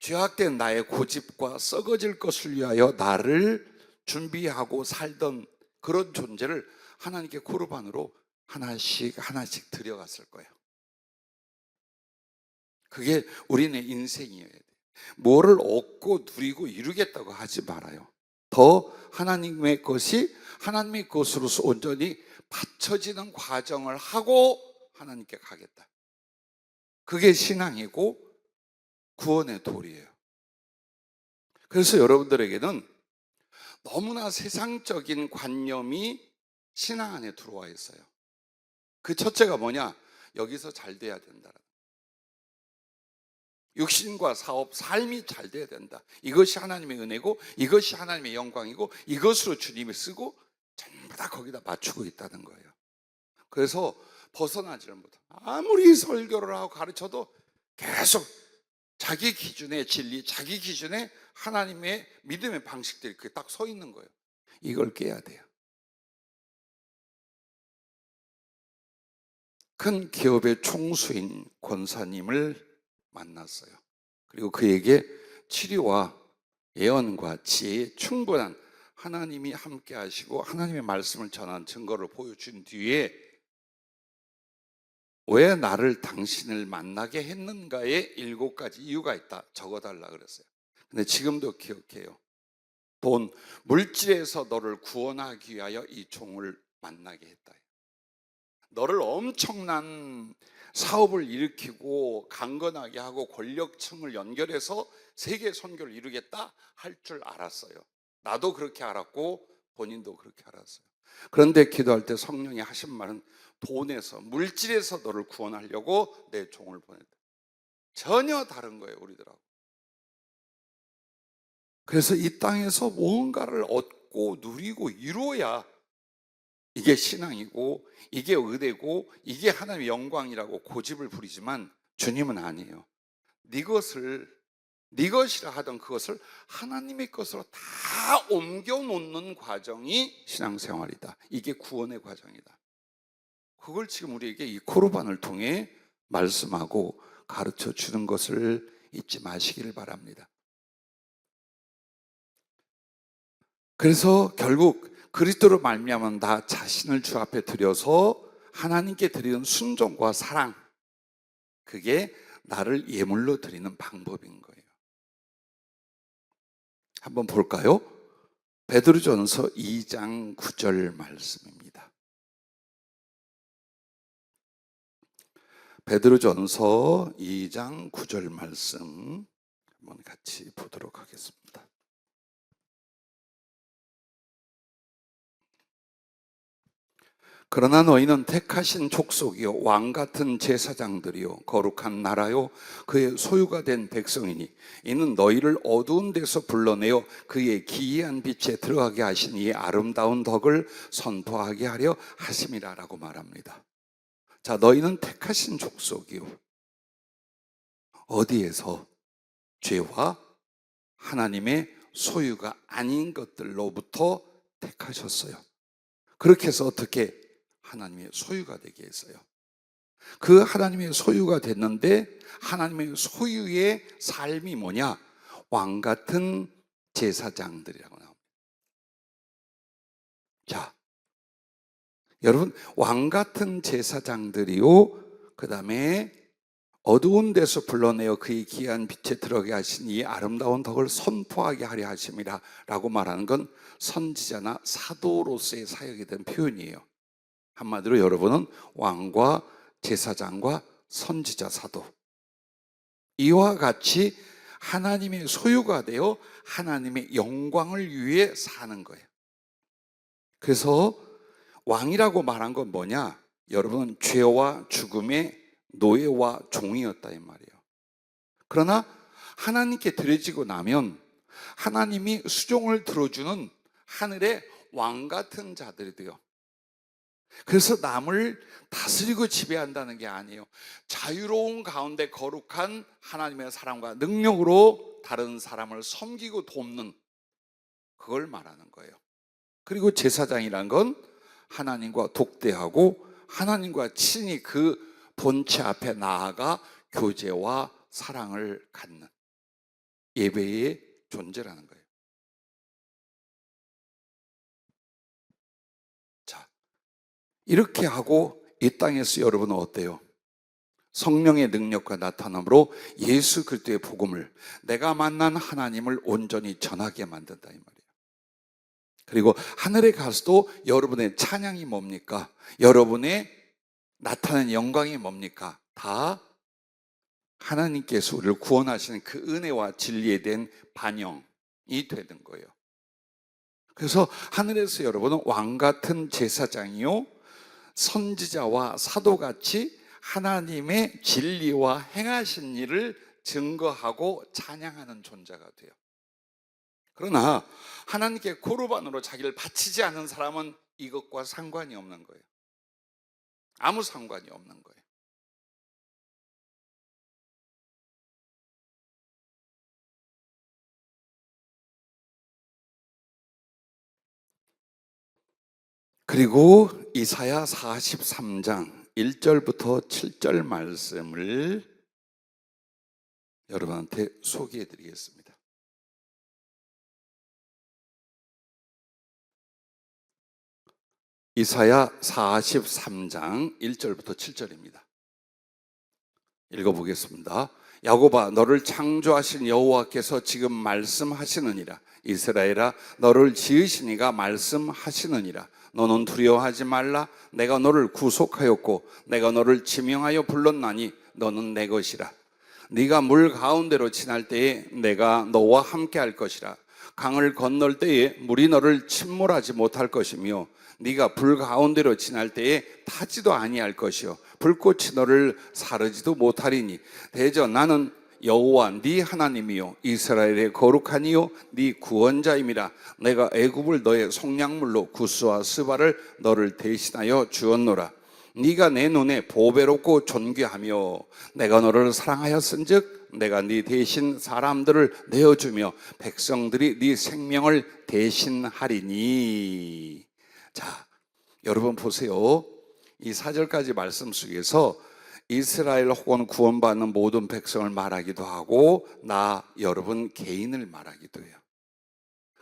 죄악된 나의 고집과 썩어질 것을 위하여 나를 준비하고 살던 그런 존재를 하나님께 코르반으로 하나씩 하나씩 들여갔을 거예요. 그게 우리네 인생이어야 돼요. 뭐를 얻고 누리고 이루겠다고 하지 말아요. 더 하나님의 것이 하나님의 것으로서 온전히 받쳐지는 과정을 하고 하나님께 가겠다. 그게 신앙이고 구원의 도리예요. 그래서 여러분들에게는 너무나 세상적인 관념이 신앙 안에 들어와 있어요. 그 첫째가 뭐냐? 여기서 잘 돼야 된다. 육신과 사업, 삶이 잘 돼야 된다. 이것이 하나님의 은혜고 이것이 하나님의 영광이고 이것으로 주님이 쓰고 전부 다 거기다 맞추고 있다는 거예요. 그래서 벗어나지를 못해요. 아무리 설교를 하고 가르쳐도 계속 자기 기준의 진리, 자기 기준의 하나님의 믿음의 방식들이 그게 딱 서 있는 거예요. 이걸 깨야 돼요. 큰 기업의 총수인 권사님을 만났어요. 그리고 그에게 치료와 예언과 지혜에 충분한 하나님이 함께 하시고 하나님의 말씀을 전한 증거를 보여준 뒤에 왜 나를 당신을 만나게 했는가에 7가지 이유가 있다. 적어달라 그랬어요. 근데 지금도 기억해요. 돈, 물질에서 너를 구원하기 위하여 이 종을 만나게 했다. 너를 엄청난 사업을 일으키고 강건하게 하고 권력층을 연결해서 세계 선교를 이루겠다 할 줄 알았어요. 나도 그렇게 알았고 본인도 그렇게 알았어요. 그런데 기도할 때 성령이 하신 말은 돈에서, 물질에서 너를 구원하려고 내 종을 보냈다. 전혀 다른 거예요, 우리들하고. 그래서 이 땅에서 무언가를 얻고 누리고 이루어야 이게 신앙이고 이게 의대고 이게 하나님의 영광이라고 고집을 부리지만 주님은 아니에요. 네 것이라 하던 그것을 하나님의 것으로 다 옮겨 놓는 과정이 신앙생활이다. 이게 구원의 과정이다. 그걸 지금 우리에게 이 코르반을 통해 말씀하고 가르쳐 주는 것을 잊지 마시기를 바랍니다. 그래서 결국 그리스도로 말미암아 나 자신을 주 앞에 드려서 하나님께 드리는 순종과 사랑, 그게 나를 예물로 드리는 방법인 거예요. 한번 볼까요? 베드로전서 2장 9절 말씀입니다. 베드로전서 2장 9절 말씀 한번 같이 보도록 하겠습니다. 그러나 너희는 택하신 족속이요 왕같은 제사장들이요 거룩한 나라요 그의 소유가 된 백성이니 이는 너희를 어두운 데서 불러내어 그의 기이한 빛에 들어가게 하신 이 아름다운 덕을 선포하게 하려 하심이라 라고 말합니다. 자, 너희는 택하신 족속이요. 어디에서? 죄와 하나님의 소유가 아닌 것들로부터 택하셨어요. 그렇게 해서 어떻게 하나님의 소유가 되게 했어요. 그 하나님의 소유가 됐는데 하나님의 소유의 삶이 뭐냐? 왕같은 제사장들이라고 나옵니다. 자, 여러분, 왕같은 제사장들이요, 그 다음에 어두운 데서 불러내어 그의 기이한 빛에 들어가게 하신 이 아름다운 덕을 선포하게 하려 하심이라 라고 말하는 건 선지자나 사도로서의 사역에 대한 표현이에요. 한마디로 여러분은 왕과 제사장과 선지자, 사도, 이와 같이 하나님의 소유가 되어 하나님의 영광을 위해 사는 거예요. 그래서 왕이라고 말한 건 뭐냐? 여러분은 죄와 죽음의 노예와 종이었다 이 말이에요. 그러나 하나님께 드려지고 나면 하나님이 수종을 들어주는 하늘의 왕 같은 자들이 돼요. 그래서 남을 다스리고 지배한다는 게 아니에요. 자유로운 가운데 거룩한 하나님의 사랑과 능력으로 다른 사람을 섬기고 돕는, 그걸 말하는 거예요. 그리고 제사장이란 건 하나님과 독대하고 하나님과 친히 그 본체 앞에 나아가 교제와 사랑을 갖는 예배의 존재라는 거예요. 자, 이렇게 하고 이 땅에서 여러분은 어때요? 성령의 능력과 나타남으로 예수 그리스도의 복음을, 내가 만난 하나님을 온전히 전하게 만든다 이 말이에요. 그리고 하늘에 가서도 여러분의 찬양이 뭡니까? 여러분의 나타나는 영광이 뭡니까? 다 하나님께서 우리를 구원하시는 그 은혜와 진리에 대한 반영이 되는 거예요. 그래서 하늘에서 여러분은 왕같은 제사장이요 선지자와 사도같이 하나님의 진리와 행하신 일을 증거하고 찬양하는 존재가 돼요. 그러나 하나님께 고르반으로 자기를 바치지 않은 사람은 이것과 상관이 없는 거예요. 아무 상관이 없는 거예요. 그리고 이사야 43장 1절부터 7절 말씀을 여러분한테 소개해 드리겠습니다. 이사야 43장 1절부터 7절입니다. 읽어보겠습니다. 야곱아, 너를 창조하신 여호와께서 지금 말씀하시느니라. 이스라엘아, 너를 지으신 이가 말씀하시느니라. 너는 두려워하지 말라. 내가 너를 구속하였고 내가 너를 지명하여 불렀나니 너는 내 것이라. 네가 물 가운데로 지날 때에 내가 너와 함께 할 것이라. 강을 건널 때에 물이 너를 침몰하지 못할 것이며 네가 불 가운데로 지날 때에 타지도 아니할 것이요 불꽃이 너를 사르지도 못하리니 대저 나는 여호와 네 하나님이요 이스라엘의 거룩하니요 네 구원자임이라. 내가 애굽을 너의 속량물로 구스와 스바를 너를 대신하여 주었노라. 네가 내 눈에 보배롭고 존귀하며 내가 너를 사랑하였은즉 내가 네 대신 사람들을 내어주며 백성들이 네 생명을 대신하리니. 자, 여러분 보세요. 이 4절까지 말씀 속에서 이스라엘 혹은 구원받는 모든 백성을 말하기도 하고 나 여러분 개인을 말하기도 해요.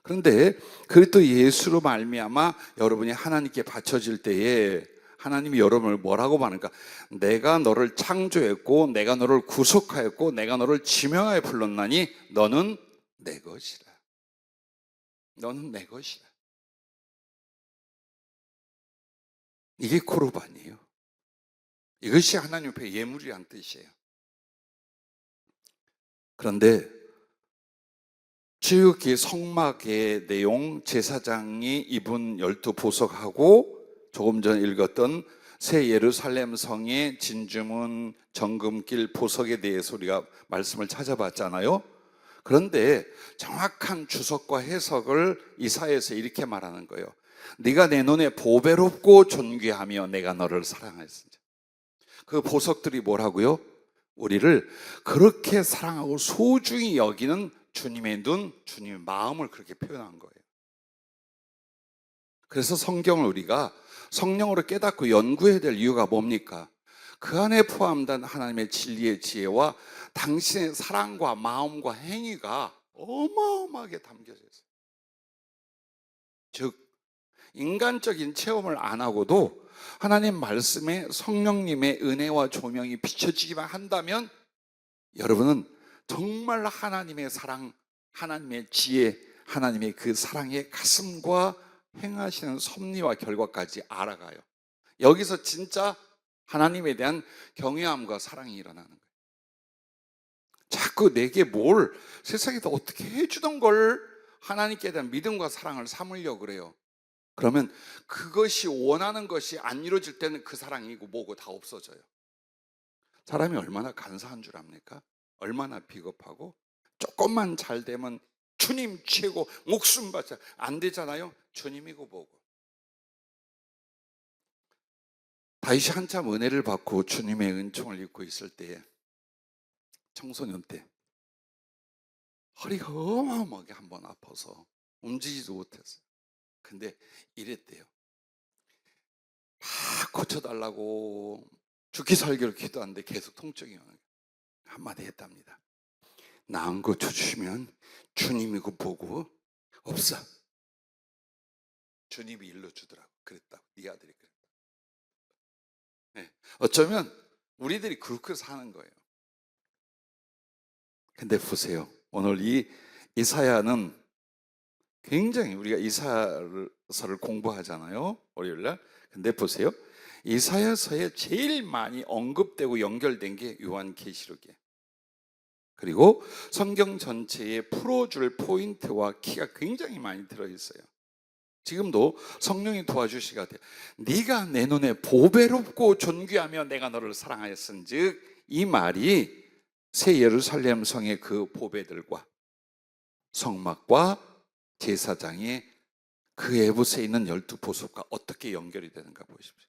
그런데 그리스도 예수로 말미암아 여러분이 하나님께 바쳐질 때에 하나님이 여러분을 뭐라고 말하는가? 내가 너를 창조했고 내가 너를 구속하였고 내가 너를 지명하여 불렀나니 너는 내 것이라. 너는 내 것이라. 이게 코르반이에요. 이것이 하나님 앞에 예물이란 뜻이에요. 그런데 지극히 성막의 내용, 제사장이 입은 12보석하고 조금 전 읽었던 새 예루살렘 성의 진주문, 정금길, 보석에 대해서 우리가 말씀을 찾아봤잖아요. 그런데 정확한 주석과 해석을 이사야에서 이렇게 말하는 거예요. 네가 내 눈에 보배롭고 존귀하며 내가 너를 사랑하였으니. 그 보석들이 뭐라고요? 우리를 그렇게 사랑하고 소중히 여기는 주님의 눈, 주님의 마음을 그렇게 표현한 거예요. 그래서 성경을 우리가 성령으로 깨닫고 연구해야 될 이유가 뭡니까? 그 안에 포함된 하나님의 진리의 지혜와 당신의 사랑과 마음과 행위가 어마어마하게 담겨져 있어요. 즉 인간적인 체험을 안 하고도 하나님 말씀에 성령님의 은혜와 조명이 비춰지기만 한다면 여러분은 정말 하나님의 사랑, 하나님의 지혜, 하나님의 그 사랑의 가슴과 행하시는 섭리와 결과까지 알아가요. 여기서 진짜 하나님에 대한 경외함과 사랑이 일어나는 거예요. 자꾸 내게 뭘 세상에서 어떻게 해주던 걸 하나님께 대한 믿음과 사랑을 삼으려고 그래요. 그러면 그것이 원하는 것이 안 이루어질 때는 그 사랑이고 뭐고 다 없어져요. 사람이 얼마나 간사한 줄 압니까? 얼마나 비겁하고 조금만 잘 되면 주님 최고 목숨 바쳐 안 되잖아요. 주님이고 뭐고. 다윗이 한참 은혜를 받고 주님의 은총을 입고 있을 때에 청소년 때 허리가 어마어마하게 한번 아파서 움직이지도 못했어요. 근데 이랬대요. 막 고쳐달라고 죽기 살기로 기도하는데 계속 통증이 오는 거예요. 한마디 했답니다. 나은 고쳐주시면 주님이고 보고 없어. 주님이 일러주더라고. 그랬다고. 네 아들이 그랬다고. 네. 어쩌면 우리들이 그렇게 사는 거예요. 근데 보세요. 오늘 이 이사야는 굉장히 우리가 이사야서를 공부하잖아요. 월요일날. 근데 보세요. 이사야서에 제일 많이 언급되고 연결된 게 요한계시록이에요. 그리고 성경 전체에 풀어줄 포인트와 키가 굉장히 많이 들어있어요. 지금도 성령이 도와주시가 돼요. 네가 내 눈에 보배롭고 존귀하며 내가 너를 사랑하였은즉 이 말이 새 예루살렘 성의 그 보배들과 성막과 제사장의 그 에봇에 있는 12보석과 어떻게 연결이 되는가 보십시오.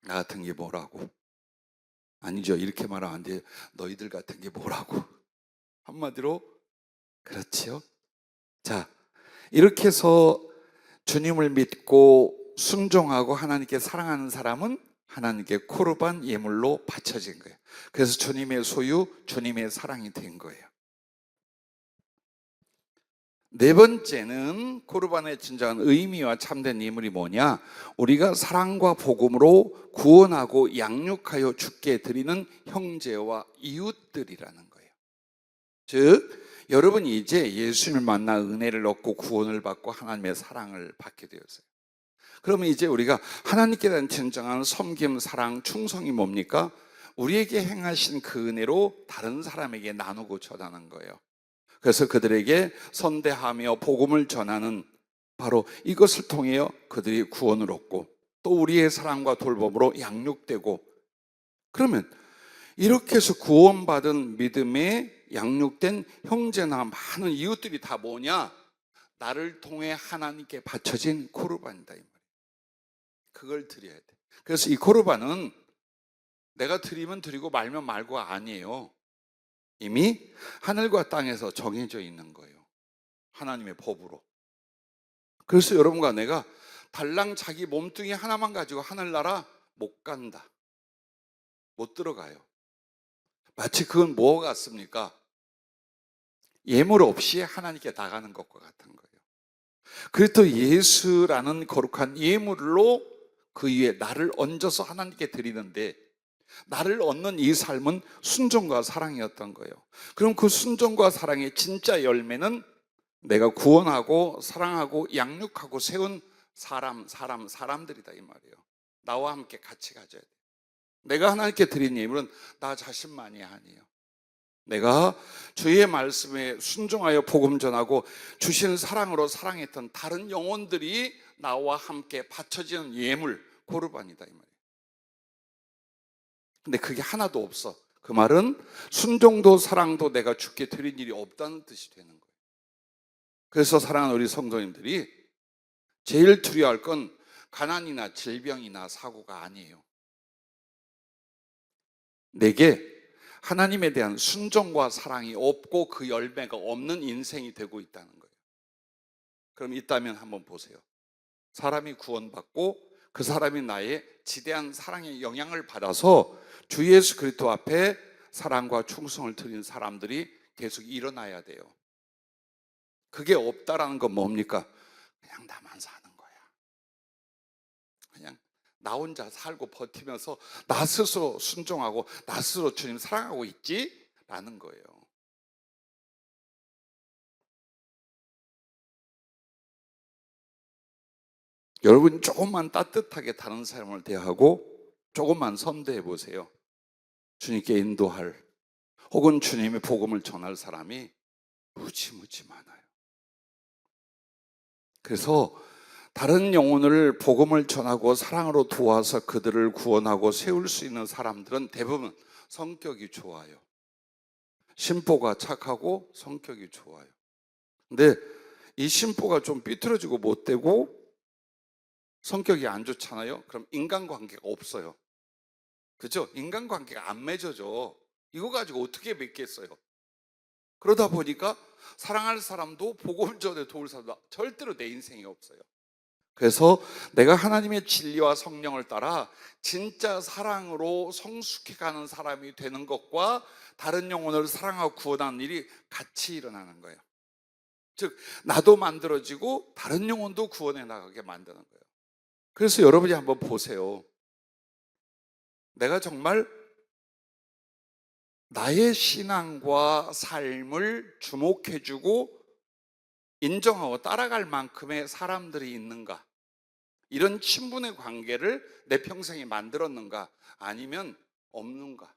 나 같은 게 뭐라고? 아니죠. 이렇게 말하면 안 돼요. 너희들 같은 게 뭐라고? 한마디로 그렇지요. 자, 이렇게 해서 주님을 믿고 순종하고 하나님께 사랑하는 사람은 하나님께 코르반 예물로 바쳐진 거예요. 그래서 주님의 소유, 주님의 사랑이 된 거예요. 네 번째는 코르반의 진정한 의미와 참된 예물이 뭐냐? 우리가 사랑과 복음으로 구원하고 양육하여 주께 드리는 형제와 이웃들이라는 거예요. 즉 여러분이 이제 예수님을 만나 은혜를 얻고 구원을 받고 하나님의 사랑을 받게 되었어요. 그러면 이제 우리가 하나님께 대한 진정한 섬김, 사랑, 충성이 뭡니까? 우리에게 행하신 그 은혜로 다른 사람에게 나누고 전하는 거예요. 그래서 그들에게 선대하며 복음을 전하는, 바로 이것을 통해 그들이 구원을 얻고 또 우리의 사랑과 돌봄으로 양육되고, 그러면 이렇게 해서 구원받은 믿음에 양육된 형제나 많은 이웃들이 다 뭐냐? 나를 통해 하나님께 바쳐진 코르반이다, 이 말이에요. 그걸 드려야 돼. 그래서 이 코르반은 내가 드리면 드리고 말면 말고가 아니에요. 이미 하늘과 땅에서 정해져 있는 거예요. 하나님의 법으로. 그래서 여러분과 내가 달랑 자기 몸뚱이 하나만 가지고 하늘나라 못 간다. 못 들어가요. 마치 그건 뭐 같습니까? 예물 없이 하나님께 나가는 것과 같은 거예요. 그래도 예수라는 거룩한 예물로 그 위에 나를 얹어서 하나님께 드리는데, 나를 얻는 이 삶은 순종과 사랑이었던 거예요. 그럼 그 순종과 사랑의 진짜 열매는 내가 구원하고 사랑하고 양육하고 세운 사람들이다, 이 말이에요. 나와 함께 같이 가져야 돼요. 내가 하나님께 드린 예물은 나 자신만이 아니에요. 내가 주의 말씀에 순종하여 복음 전하고 주신 사랑으로 사랑했던 다른 영혼들이 나와 함께 바쳐지는 예물, 고르반이다, 이 말이에요. 근데 그게 하나도 없어. 그 말은 순종도 사랑도 내가 주께 드린 일이 없다는 뜻이 되는 거예요. 그래서 사랑하는 우리 성도님들이 제일 두려워할 건 가난이나 질병이나 사고가 아니에요. 내게 하나님에 대한 순종과 사랑이 없고 그 열매가 없는 인생이 되고 있다는 거예요. 그럼 있다면 한번 보세요. 사람이 구원받고 그 사람이 나의 지대한 사랑의 영향을 받아서 주 예수 그리스도 앞에 사랑과 충성을 드린 사람들이 계속 일어나야 돼요. 그게 없다라는 건 뭡니까? 그냥 나만 사는 거야. 그냥 나 혼자 살고 버티면서 나 스스로 순종하고 나 스스로 주님 사랑하고 있지? 라는 거예요. 여러분 조금만 따뜻하게 다른 사람을 대하고 조금만 선대해 보세요. 주님께 인도할, 혹은 주님의 복음을 전할 사람이 무지무지 많아요. 그래서 다른 영혼을 복음을 전하고 사랑으로 도와서 그들을 구원하고 세울 수 있는 사람들은 대부분 성격이 좋아요. 심보가 착하고 성격이 좋아요. 근데 이 심보가 좀 삐뚤어지고 못되고 성격이 안 좋잖아요. 그럼 인간관계가 없어요. 그죠? 인간관계가 안 맺어져. 이거 가지고 어떻게 맺겠어요? 그러다 보니까 사랑할 사람도 복음 전에 도울 사람도 절대로 내 인생에 없어요. 그래서 내가 하나님의 진리와 성령을 따라 진짜 사랑으로 성숙해가는 사람이 되는 것과 다른 영혼을 사랑하고 구원하는 일이 같이 일어나는 거예요. 즉 나도 만들어지고 다른 영혼도 구원해 나가게 만드는 거예요. 그래서 여러분이 한번 보세요. 내가 정말 나의 신앙과 삶을 주목해주고 인정하고 따라갈 만큼의 사람들이 있는가? 이런 친분의 관계를 내 평생에 만들었는가? 아니면 없는가?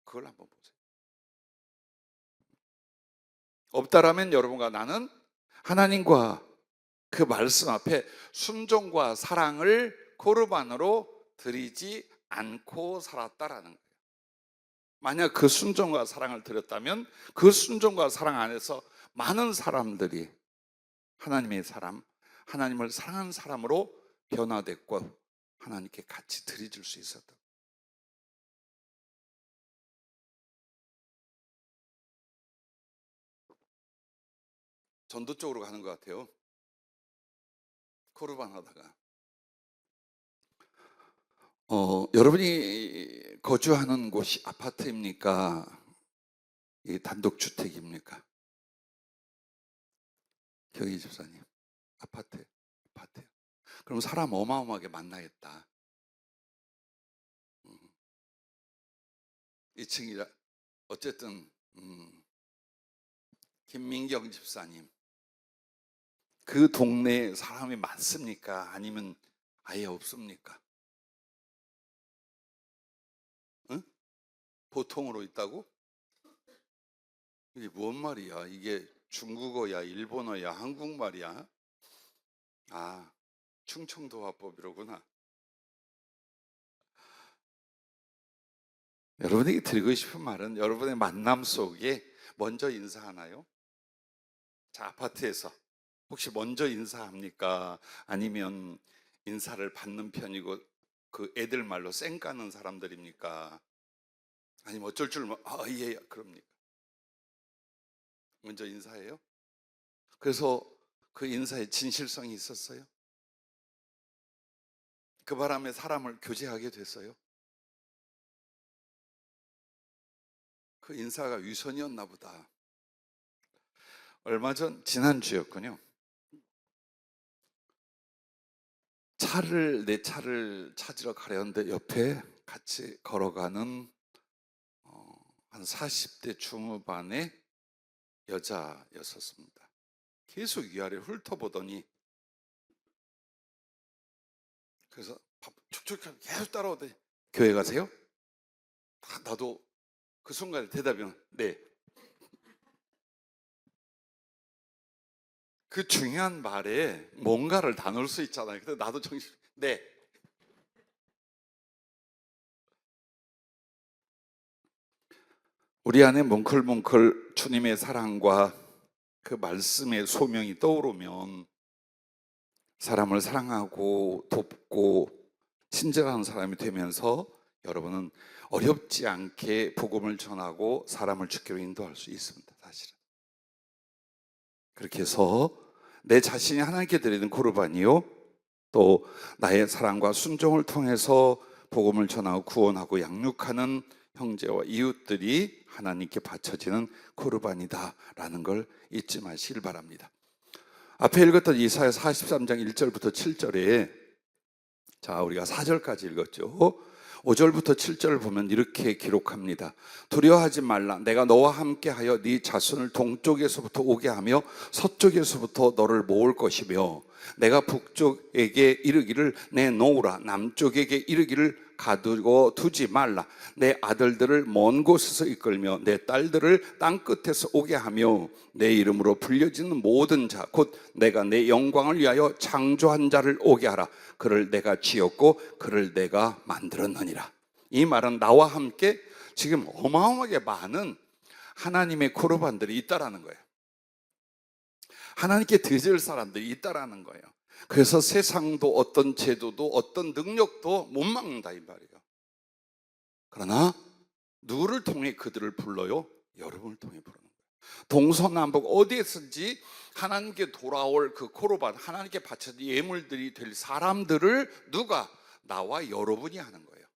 그걸 한번 보세요. 없다라면 여러분과 나는 하나님과 그 말씀 앞에 순종과 사랑을 코르반으로 드리지 않고 살았다라는 거예요. 만약 그 순종과 사랑을 드렸다면 그 순종과 사랑 안에서 많은 사람들이 하나님의 사람, 하나님을 사랑하는 사람으로 변화됐고 하나님께 같이 드려줄 수 있었다. 전도 쪽으로 가는 것 같아요. 코르반 하다가 여러분이 거주하는 곳이 아파트입니까? 이 단독주택입니까? 경희 집사님, 아파트요. 그럼 사람 어마어마하게 만나겠다. 2층이라 어쨌든 김민경 집사님, 그 동네에 사람이 많습니까? 아니면 아예 없습니까? 응? 보통으로 있다고? 이게 뭔 말이야? 이게 중국어야, 일본어야, 한국말이야? 아, 충청도 화법이로구나. 여러분에게 드리고 싶은 말은 여러분의 만남 속에 먼저 인사하나요? 자, 아파트에서 혹시 먼저 인사합니까? 아니면 인사를 받는 편이고 그 애들 말로 쌩 까는 사람들입니까? 아니면 어쩔 줄 예, 그럽니까? 먼저 인사해요? 그래서 그 인사에 진실성이 있었어요? 그 바람에 사람을 교제하게 됐어요? 그 인사가 위선이었나 보다. 얼마 전 지난주였군요. 내 차를 찾으러 가려는데 옆에 같이 걸어가는 한 40대 중후반의 여자였었습니다. 계속 위아래 훑어보더니, 그래서 촉촉하게 계속 따라오더니 교회 가세요? 나도 그 순간에 대답이면 네. 그 중요한 말에 뭔가를 다 넣을 수 있잖아요. 근데 나도 정신 네. 우리 안에 뭉클뭉클 주님의 사랑과 그 말씀의 소명이 떠오르면 사람을 사랑하고 돕고 친절한 사람이 되면서 여러분은 어렵지 않게 복음을 전하고 사람을 주께로 인도할 수 있습니다. 사실은 그렇게 해서 내 자신이 하나님께 드리는 코르반이요, 또 나의 사랑과 순종을 통해서 복음을 전하고 구원하고 양육하는 형제와 이웃들이 하나님께 바쳐지는 코르반이다라는 걸 잊지 마시길 바랍니다. 앞에 읽었던 이사야 43장 1절부터 7절에, 자, 우리가 4절까지 읽었죠. 5절부터 7절을 보면 이렇게 기록합니다. 두려워하지 말라. 내가 너와 함께하여 네 자손을 동쪽에서부터 오게 하며 서쪽에서부터 너를 모을 것이며, 내가 북쪽에게 이르기를 내놓으라. 남쪽에게 이르기를 가두고 두지 말라. 내 아들들을 먼 곳에서 이끌며 내 딸들을 땅끝에서 오게 하며 내 이름으로 불려지는 모든 자, 곧 내가 내 영광을 위하여 창조한 자를 오게 하라. 그를 내가 지었고 그를 내가 만들었느니라. 이 말은 나와 함께 지금 어마어마하게 많은 하나님의 코르반들이 있다라는 거예요. 하나님께 드릴 사람들이 있다라는 거예요. 그래서 세상도 어떤 제도도 어떤 능력도 못 막는다 이 말이에요. 그러나 누구를 통해 그들을 불러요? 여러분을 통해 부르는 거예요. 동서남북 어디에서든지 하나님께 돌아올 그 코르반, 하나님께 바쳐진 예물들이 될 사람들을 누가? 나와 여러분이 하는 거예요.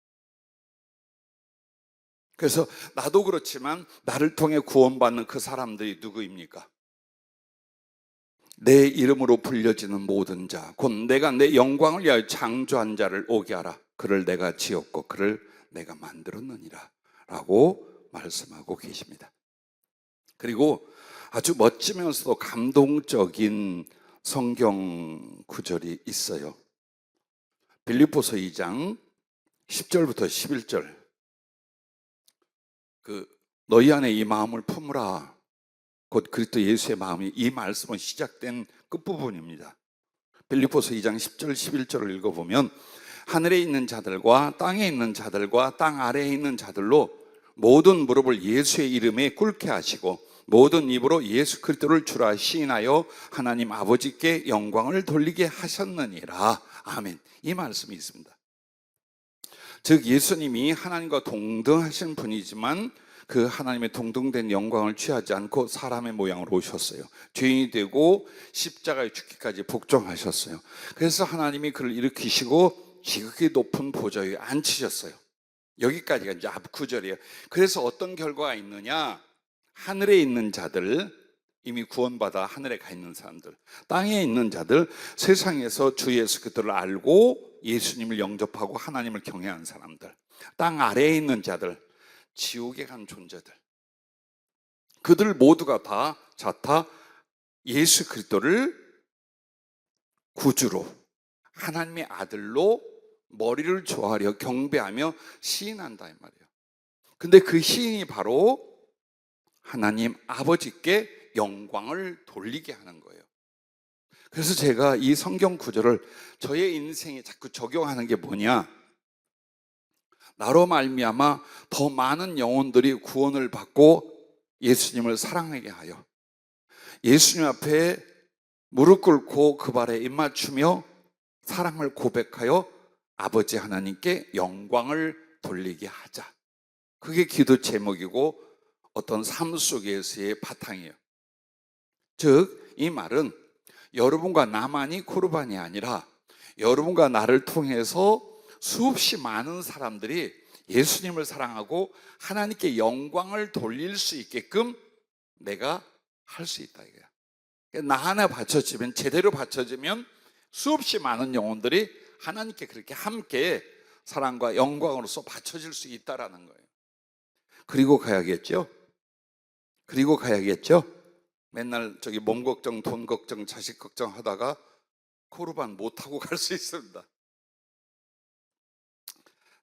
그래서 나도 그렇지만 나를 통해 구원받는 그 사람들이 누구입니까? 내 이름으로 불려지는 모든 자, 곧 내가 내 영광을 위하여 창조한 자를 오게 하라. 그를 내가 지었고 그를 내가 만들었느니라 라고 말씀하고 계십니다. 그리고 아주 멋지면서도 감동적인 성경 구절이 있어요. 빌립보서 2장 10절부터 11절. 너희 안에 이 마음을 품으라. 곧 그리스도 예수의 마음이, 이 말씀은 시작된 끝부분입니다. 빌립보서 2장 10절 11절을 읽어보면, 하늘에 있는 자들과 땅에 있는 자들과 땅 아래에 있는 자들로 모든 무릎을 예수의 이름에 꿇게 하시고 모든 입으로 예수 그리스도를 주라 시인하여 하나님 아버지께 영광을 돌리게 하셨느니라. 아멘. 이 말씀이 있습니다. 즉 예수님이 하나님과 동등하신 분이지만 그 하나님의 동등된 영광을 취하지 않고 사람의 모양으로 오셨어요. 죄인이 되고 십자가에 죽기까지 복종하셨어요. 그래서 하나님이 그를 일으키시고 지극히 높은 보좌 위에 앉히셨어요. 여기까지가 이제 앞 구절이에요. 그래서 어떤 결과가 있느냐? 하늘에 있는 자들, 이미 구원받아 하늘에 가 있는 사람들, 땅에 있는 자들, 세상에서 주 예수 그리스도를 알고 예수님을 영접하고 하나님을 경외하는 사람들, 땅 아래에 있는 자들, 지옥에 간 존재들, 그들 모두가 다 자타 예수 그리스도를 구주로 하나님의 아들로 머리를 조아려 경배하며 시인한다 이 말이에요. 근데 그 시인이 바로 하나님 아버지께 영광을 돌리게 하는 거예요. 그래서 제가 이 성경 구절을 저의 인생에 자꾸 적용하는 게 뭐냐, 나로 말미암아 더 많은 영혼들이 구원을 받고 예수님을 사랑하게 하여 예수님 앞에 무릎 꿇고 그 발에 입맞추며 사랑을 고백하여 아버지 하나님께 영광을 돌리게 하자. 그게 기도 제목이고 어떤 삶 속에서의 바탕이에요. 즉 이 말은 여러분과 나만이 코르반이 아니라 여러분과 나를 통해서 수없이 많은 사람들이 예수님을 사랑하고 하나님께 영광을 돌릴 수 있게끔 내가 할 수 있다 이거야. 나 하나 바쳐지면, 제대로 바쳐지면 수없이 많은 영혼들이 하나님께 그렇게 함께 사랑과 영광으로서 바쳐질 수 있다라는 거예요. 그리고 가야겠죠? 맨날 저기 몸 걱정, 돈 걱정, 자식 걱정 하다가 코르반 못하고 갈 수 있습니다.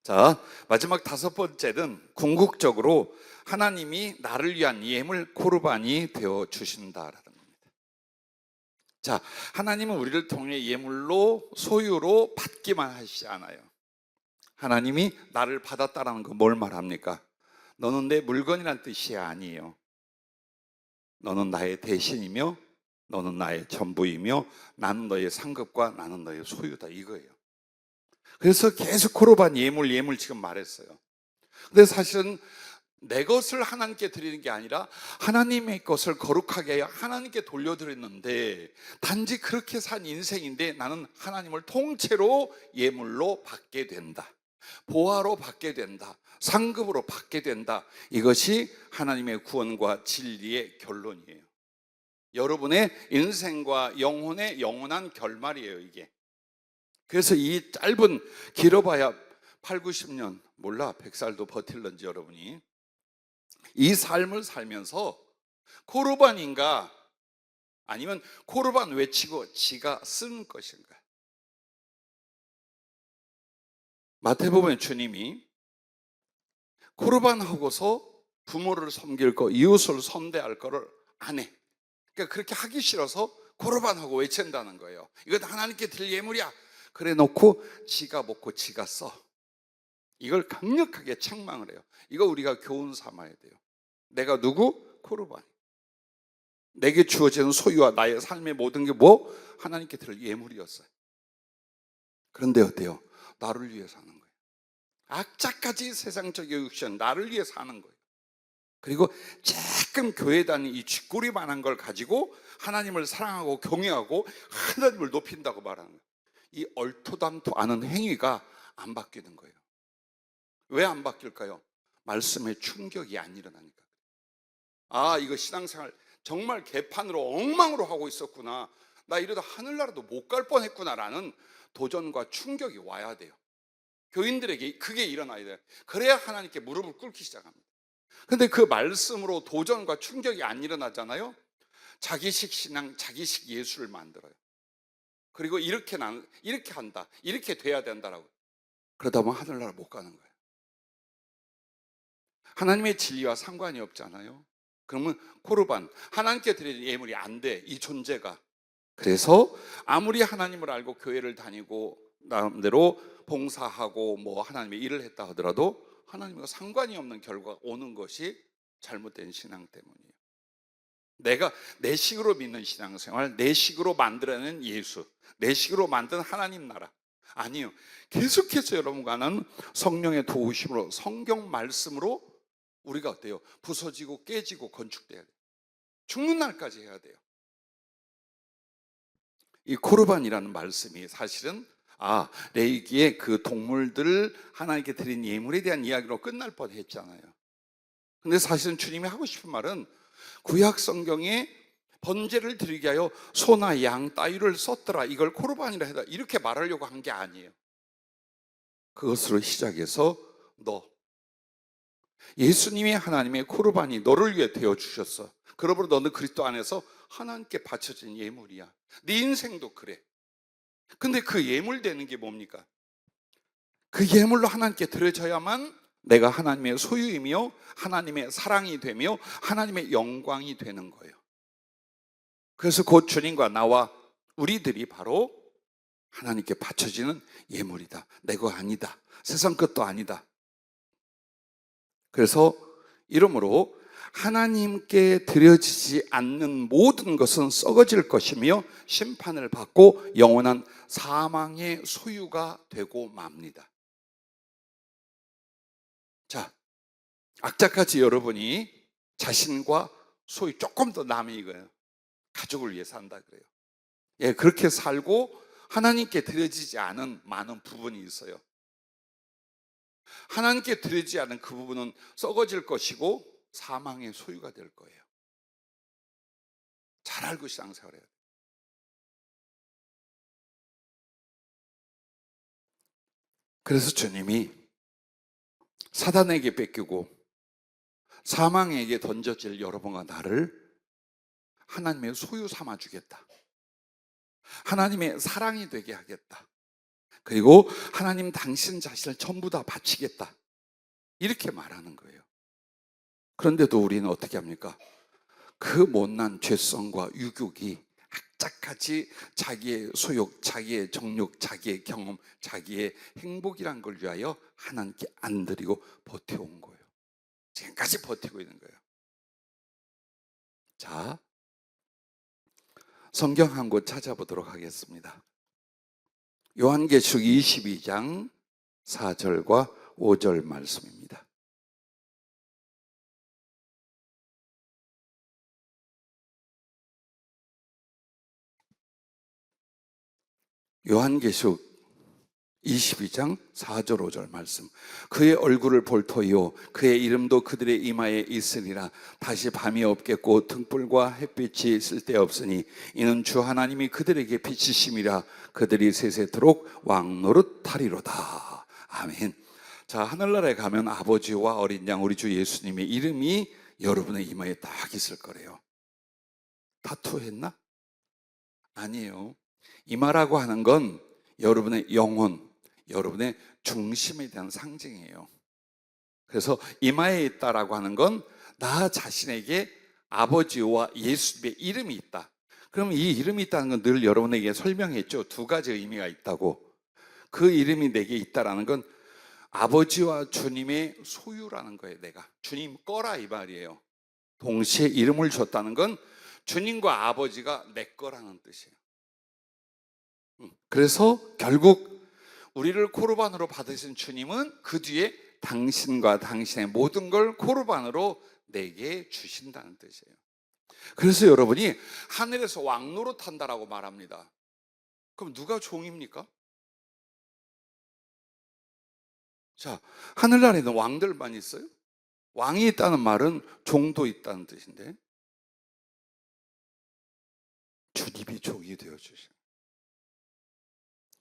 자, 마지막 5번째는 궁극적으로 하나님이 나를 위한 예물 코르반이 되어 주신다라는 겁니다. 자, 하나님은 우리를 통해 예물로 소유로 받기만 하시지 않아요. 하나님이 나를 받았다라는 거 뭘 말합니까? 너는 내 물건이란 뜻이 아니에요. 너는 나의 대신이며 너는 나의 전부이며 나는 너의 상급과 나는 너의 소유다 이거예요. 그래서 계속 코르반 예물 지금 말했어요. 근데 사실은 내 것을 하나님께 드리는 게 아니라 하나님의 것을 거룩하게 하여 하나님께 돌려드렸는데, 단지 그렇게 산 인생인데 나는 하나님을 통째로 예물로 받게 된다, 보화로 받게 된다, 상급으로 받게 된다. 이것이 하나님의 구원과 진리의 결론이에요. 여러분의 인생과 영혼의 영원한 결말이에요 이게. 그래서 이 짧은, 길어봐야 8, 90년, 몰라 100살도 버틸런지 여러분이 이 삶을 살면서 코르반인가 아니면 코르반 외치고 지가 쓰는 것인가. 마태복음에 주님이 코르반하고서 부모를 섬길 거, 이웃을 선대할 거를 안 해. 그러니까 그렇게 하기 싫어서 코르반하고 외친다는 거예요. 이건 하나님께 드릴 예물이야. 그래 놓고 지가 먹고 지가 써. 이걸 강력하게 책망을 해요. 이거 우리가 교훈 삼아야 돼요. 내가 누구? 코르반. 내게 주어지는 소유와 나의 삶의 모든 게 뭐? 하나님께 드릴 예물이었어요. 그런데 어때요? 나를 위해 사는 거예요. 악자까지 세상적 욕심, 나를 위해 사는 거예요. 그리고 조금 교회 다니는 이 쥐꼬리만한 걸 가지고 하나님을 사랑하고 경외하고 하나님을 높인다고 말하는 거예요. 이 얼토당토 않은 행위가 안 바뀌는 거예요. 왜 안 바뀔까요? 말씀에 충격이 안 일어나니까. 아, 이거 신앙생활 정말 개판으로 엉망으로 하고 있었구나, 나 이러다 하늘나라도 못 갈 뻔했구나라는 도전과 충격이 와야 돼요. 교인들에게 그게 일어나야 돼요. 그래야 하나님께 무릎을 꿇기 시작합니다. 근데 그 말씀으로 도전과 충격이 안 일어나잖아요. 자기식 신앙, 자기식 예수를 만들어요. 그리고 이렇게 한다, 이렇게 돼야 된다라고. 그러다 보면 하늘나라 못 가는 거예요. 하나님의 진리와 상관이 없잖아요. 그러면 코르반, 하나님께 드릴 예물이 안 돼, 이 존재가. 그래서 아무리 하나님을 알고 교회를 다니고 나름대로 봉사하고 뭐 하나님의 일을 했다 하더라도 하나님과 상관이 없는 결과가 오는 것이 잘못된 신앙 때문이에요. 내가 내 식으로 믿는 신앙생활, 내 식으로 만들어낸 예수, 내 식으로 만든 하나님 나라 아니요. 계속해서 여러분과는 성령의 도우심으로, 성경 말씀으로 우리가 어때요? 부서지고 깨지고 건축돼야 돼요. 죽는 날까지 해야 돼요. 이 코르반이라는 말씀이 사실은 레위기의 그 동물들을 하나님께 드린 예물에 대한 이야기로 끝날 뻔했잖아요. 근데 사실은 주님이 하고 싶은 말은 구약 성경에 번제를 드리게 하여 소나 양 따위를 썼더라, 이걸 코르반이라 해라, 이렇게 말하려고 한 게 아니에요. 그것으로 시작해서 예수님이 하나님의 코르반이 너를 위해 되어 주셨어. 그러므로 너는 그리스도 안에서 하나님께 바쳐진 예물이야. 네 인생도 그래. 근데 그 예물 되는 게 뭡니까? 그 예물로 하나님께 드려져야만 내가 하나님의 소유이며 하나님의 사랑이 되며 하나님의 영광이 되는 거예요. 그래서 곧 주님과 나와 우리들이 바로 하나님께 바쳐지는 예물이다. 내 거 아니다. 세상 것도 아니다. 그래서 이러므로 하나님께 드려지지 않는 모든 것은 썩어질 것이며 심판을 받고 영원한 사망의 소유가 되고 맙니다. 자, 악자까지 여러분이 자신과 소유 조금 더 남이 이거예요. 가족을 위해 산다 그래요. 예, 그렇게 살고 하나님께 드려지지 않은 많은 부분이 있어요. 하나님께 드리지 않은 그 부분은 썩어질 것이고 사망의 소유가 될 거예요. 잘 알고 신앙생활 해야 돼요. 그래서 주님이 사단에게 뺏기고 사망에게 던져질 여러분과 나를 하나님의 소유 삼아 주겠다. 하나님의 사랑이 되게 하겠다. 그리고 하나님 당신 자신을 전부 다 바치겠다. 이렇게 말하는 거예요. 그런데도 우리는 어떻게 합니까? 그 못난 죄성과 유욕이 악착같이 자기의 소욕, 자기의 정욕, 자기의 경험, 자기의 행복이란 걸 위하여 하나님께 안 드리고 버텨온 거예요. 지금까지 버티고 있는 거예요. 자, 성경 한 곳 찾아보도록 하겠습니다. 요한계시록 22장 4절과 5절 말씀입니다. 요한계시록 22장 4절 5절 말씀. 그의 얼굴을 볼 터이요 그의 이름도 그들의 이마에 있으리라. 다시 밤이 없겠고 등불과 햇빛이 쓸데없으니 이는 주 하나님이 그들에게 빛이심이라. 그들이 세세토록 왕노릇하리로다. 아멘. 자, 하늘나라에 가면 아버지와 어린 양 우리 주 예수님의 이름이 여러분의 이마에 딱 있을 거래요. 타투했나? 아니에요. 이마라고 하는 건 여러분의 영혼, 여러분의 중심에 대한 상징이에요. 그래서 이마에 있다라고 하는 건 나 자신에게 아버지와 예수님의 이름이 있다. 그럼 이 이름이 있다는 건 늘 여러분에게 설명했죠. 두 가지 의미가 있다고. 그 이름이 내게 있다라는 건 아버지와 주님의 소유라는 거예요. 내가 주님 거라 이 말이에요. 동시에 이름을 줬다는 건 주님과 아버지가 내 거라는 뜻이에요. 그래서 결국 우리를 코르반으로 받으신 주님은 그 뒤에 당신과 당신의 모든 걸 코르반으로 내게 주신다는 뜻이에요. 그래서 여러분이 하늘에서 왕노릇한다라고 말합니다. 그럼 누가 종입니까? 자, 하늘나라에는 왕들만 있어요? 왕이 있다는 말은 종도 있다는 뜻인데 주님이 종이 되어주신,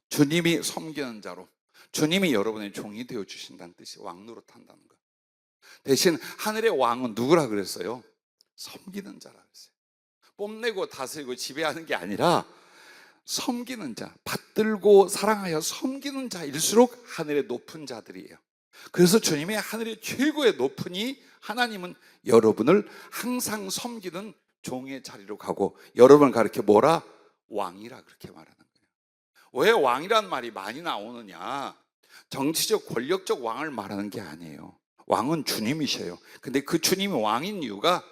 주님이 섬기는 자로 주님이 여러분의 종이 되어주신다는 뜻이 왕노릇한다는 거. 대신 하늘의 왕은 누구라 그랬어요? 섬기는 자라 그랬어요. 뽐내고 다스리고 지배하는 게 아니라 섬기는 자, 받들고 사랑하여 섬기는 자일수록 하늘의 높은 자들이에요. 그래서 주님의 하늘의 최고의 높은 이 하나님은 여러분을 항상 섬기는 종의 자리로 가고 여러분을 가르쳐 뭐라? 왕이라 그렇게 말하는 거예요. 왜 왕이란 말이 많이 나오느냐? 정치적 권력적 왕을 말하는 게 아니에요. 왕은 주님이셔요. 근데 그 주님이 왕인 이유가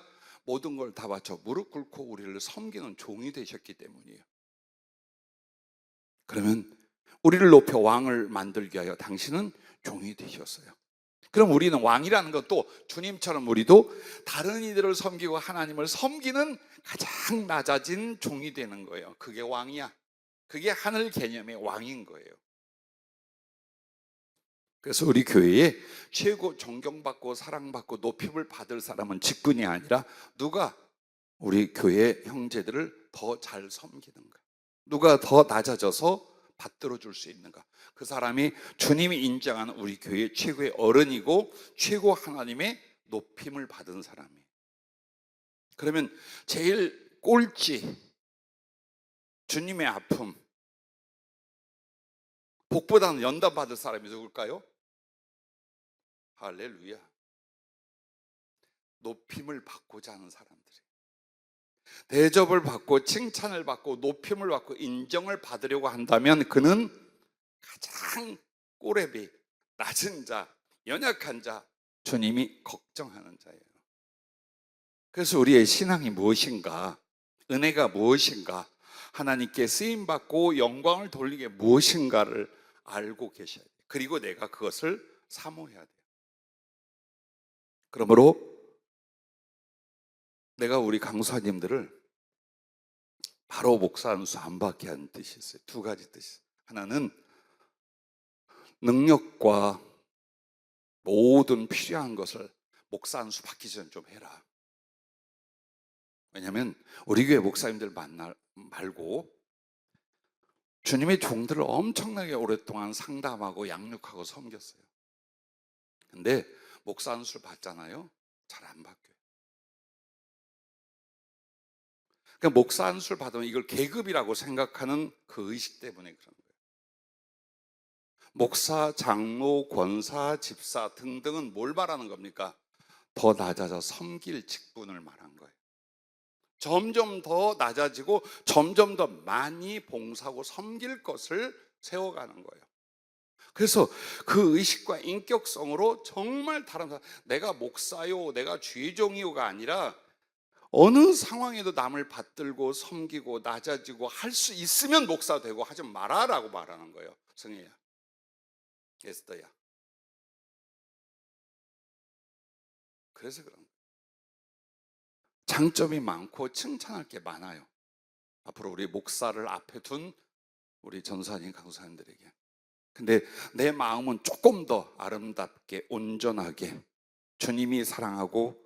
모든 걸 다 바쳐 무릎 꿇고 우리를 섬기는 종이 되셨기 때문이에요. 그러면 우리를 높여 왕을 만들기 위하여 당신은 종이 되셨어요. 그럼 우리는 왕이라는 것도 주님처럼 우리도 다른 이들을 섬기고 하나님을 섬기는 가장 낮아진 종이 되는 거예요. 그게 왕이야. 그게 하늘 개념의 왕인 거예요. 그래서 우리 교회에 최고 존경받고 사랑받고 높임을 받을 사람은 직분이 아니라 누가 우리 교회 형제들을 더 잘 섬기는가, 누가 더 낮아져서 받들어 줄 수 있는가. 그 사람이 주님이 인정하는 우리 교회의 최고의 어른이고 최고 하나님의 높임을 받은 사람이에요. 그러면 제일 꼴찌, 주님의 아픔, 복보다는 연단 받을 사람이 누굴까요? 할렐루야. 높임을 받고자 하는 사람들이, 대접을 받고 칭찬을 받고 높임을 받고 인정을 받으려고 한다면 그는 가장 꼬레비, 낮은 자, 연약한 자, 주님이 걱정하는 자예요. 그래서 우리의 신앙이 무엇인가, 은혜가 무엇인가, 하나님께 쓰임받고 영광을 돌리게 무엇인가를 알고 계셔야 돼요. 그리고 내가 그것을 사모해야 돼요. 그러므로 내가 우리 강사님들을 바로 목사 안수 안 받게 하는 뜻이 있어요. 두 가지 뜻이 있어요. 하나는 능력과 모든 필요한 것을 목사 안수 받기 전에 좀 해라. 왜냐하면 우리 교회 목사님들 말고 주님의 종들을 엄청나게 오랫동안 상담하고 양육하고 섬겼어요. 근데 목사 안수를 받잖아요. 잘 안 바뀌어요. 그러니까 목사 안수를 받으면 이걸 계급이라고 생각하는 그 의식 때문에 그런 거예요. 목사, 장로, 권사, 집사 등등은 뭘 말하는 겁니까? 더 낮아져 섬길 직분을 말한 거예요. 점점 더 낮아지고 점점 더 많이 봉사하고 섬길 것을 세워가는 거예요. 그래서 그 의식과 인격성으로 정말 다른 사람, 내가 목사요, 내가 주의종이요가 아니라 어느 상황에도 남을 받들고 섬기고 낮아지고 할 수 있으면 목사 되고 하지 마라라고 말하는 거예요. 성혜야, 에스더야. 그래서 그런 거예요. 장점이 많고 칭찬할 게 많아요. 앞으로 우리 목사를 앞에 둔 우리 전사님, 강사님들에게. 근데 내 마음은 조금 더 아름답게 온전하게 주님이 사랑하고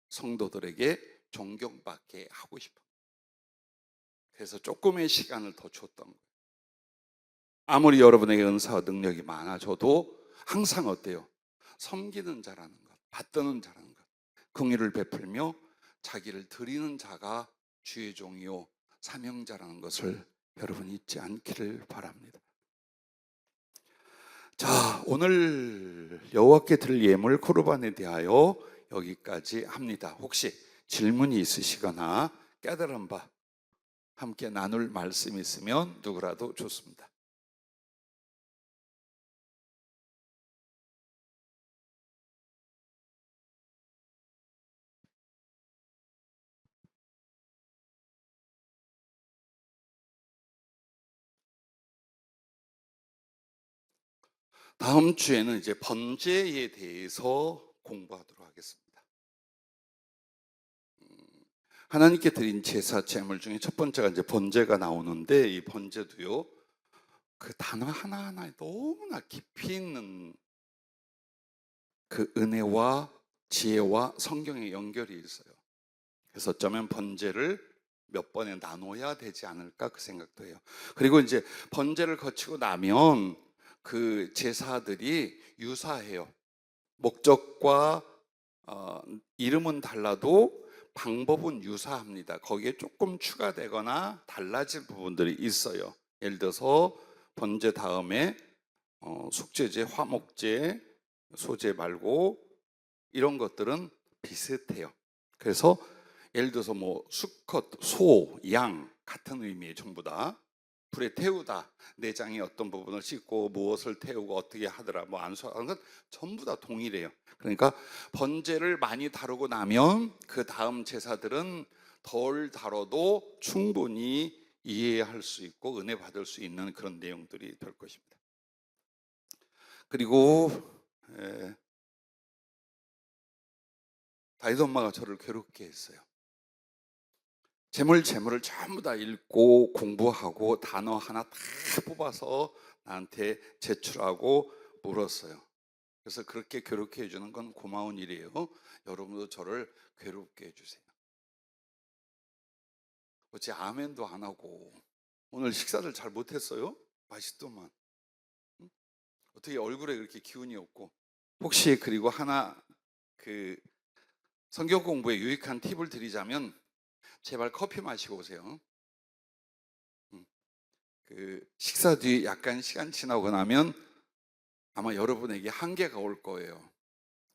성도들에게 존경받게 하고 싶어. 그래서 조금의 시간을 더 줬던 거예요. 아무리 여러분에게 은사와 능력이 많아져도 항상 어때요? 섬기는 자라는 것, 받드는 자라는 것, 긍휼을 베풀며 자기를 드리는 자가 주의 종이요 사명자라는 것을 여러분 잊지 않기를 바랍니다. 자, 오늘 여호와께 드릴 예물 코르반에 대하여 여기까지 합니다. 혹시 질문이 있으시거나 깨달은 바 함께 나눌 말씀이 있으면 누구라도 좋습니다. 다음 주에는 이제 번제에 대해서 공부하도록 하겠습니다. 하나님께 드린 제사 제물 중에 첫 번째가 이제 번제가 나오는데, 이 번제도요, 그 단어 하나하나에 너무나 깊이 있는 그 은혜와 지혜와 성경의 연결이 있어요. 그래서 어쩌면 번제를 몇 번에 나눠야 되지 않을까 그 생각도 해요. 그리고 이제 번제를 거치고 나면 그 제사들이 유사해요. 목적과 이름은 달라도 방법은 유사합니다. 거기에 조금 추가되거나 달라질 부분들이 있어요. 예를 들어서 번제 다음에 속죄제, 화목제, 소제 말고 이런 것들은 비슷해요. 그래서 예를 들어서 뭐 수컷, 소, 양 같은 의미의 전부 다 불에 태우다, 내장의 어떤 부분을 씻고 무엇을 태우고 어떻게 하더라, 뭐 안수하는 건 전부 다 동일해요. 그러니까 번제를 많이 다루고 나면 그 다음 제사들은 덜 다뤄도 충분히 이해할 수 있고 은혜 받을 수 있는 그런 내용들이 될 것입니다. 그리고 다윗 엄마가 저를 괴롭게 했어요. 재물을 전부 다 읽고 공부하고 단어 하나 다 뽑아서 나한테 제출하고 물었어요. 그래서 그렇게 괴롭게 해주는 건 고마운 일이에요. 여러분도 저를 괴롭게 해주세요. 어째 아멘도 안 하고 오늘 식사를 잘 못했어요? 맛있더만. 어떻게 얼굴에 그렇게 기운이 없고. 혹시 그리고 하나 그 성경 공부에 유익한 팁을 드리자면, 제발 커피 마시고 오세요. 그 식사 뒤 약간 시간 지나고 나면 아마 여러분에게 한계가 올 거예요.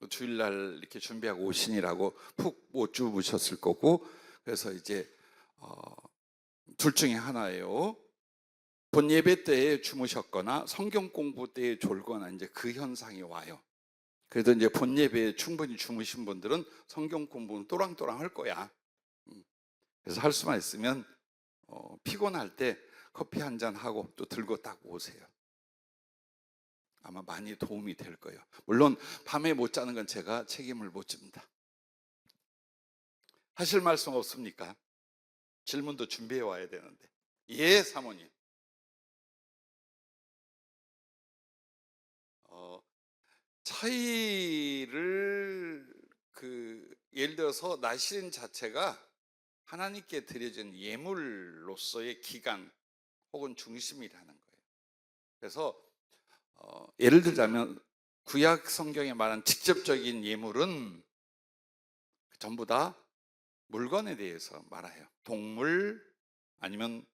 주일날 이렇게 준비하고 오시니라고 푹 못 주무셨을 거고, 그래서 이제 둘 중에 하나예요. 본 예배 때에 주무셨거나 성경 공부 때에 졸거나 이제 그 현상이 와요. 그래도 이제 본 예배에 충분히 주무신 분들은 성경 공부는 또랑또랑 할 거야. 그래서 할 수만 있으면 피곤할 때 커피 한 잔 하고 또 들고 딱 오세요. 아마 많이 도움이 될 거예요. 물론 밤에 못 자는 건 제가 책임을 못 집니다. 하실 말씀 없습니까? 질문도 준비해 와야 되는데. 예, 사모님. 차이를 예를 들어서 나신 자체가 하나님께 드려진 예물로서의 기간 혹은 중심이라는 거예요. 그래서 예를 들자면 구약 성경에 말한 직접적인 예물은 전부 다 물건에 대해서 말해요. 동물 아니면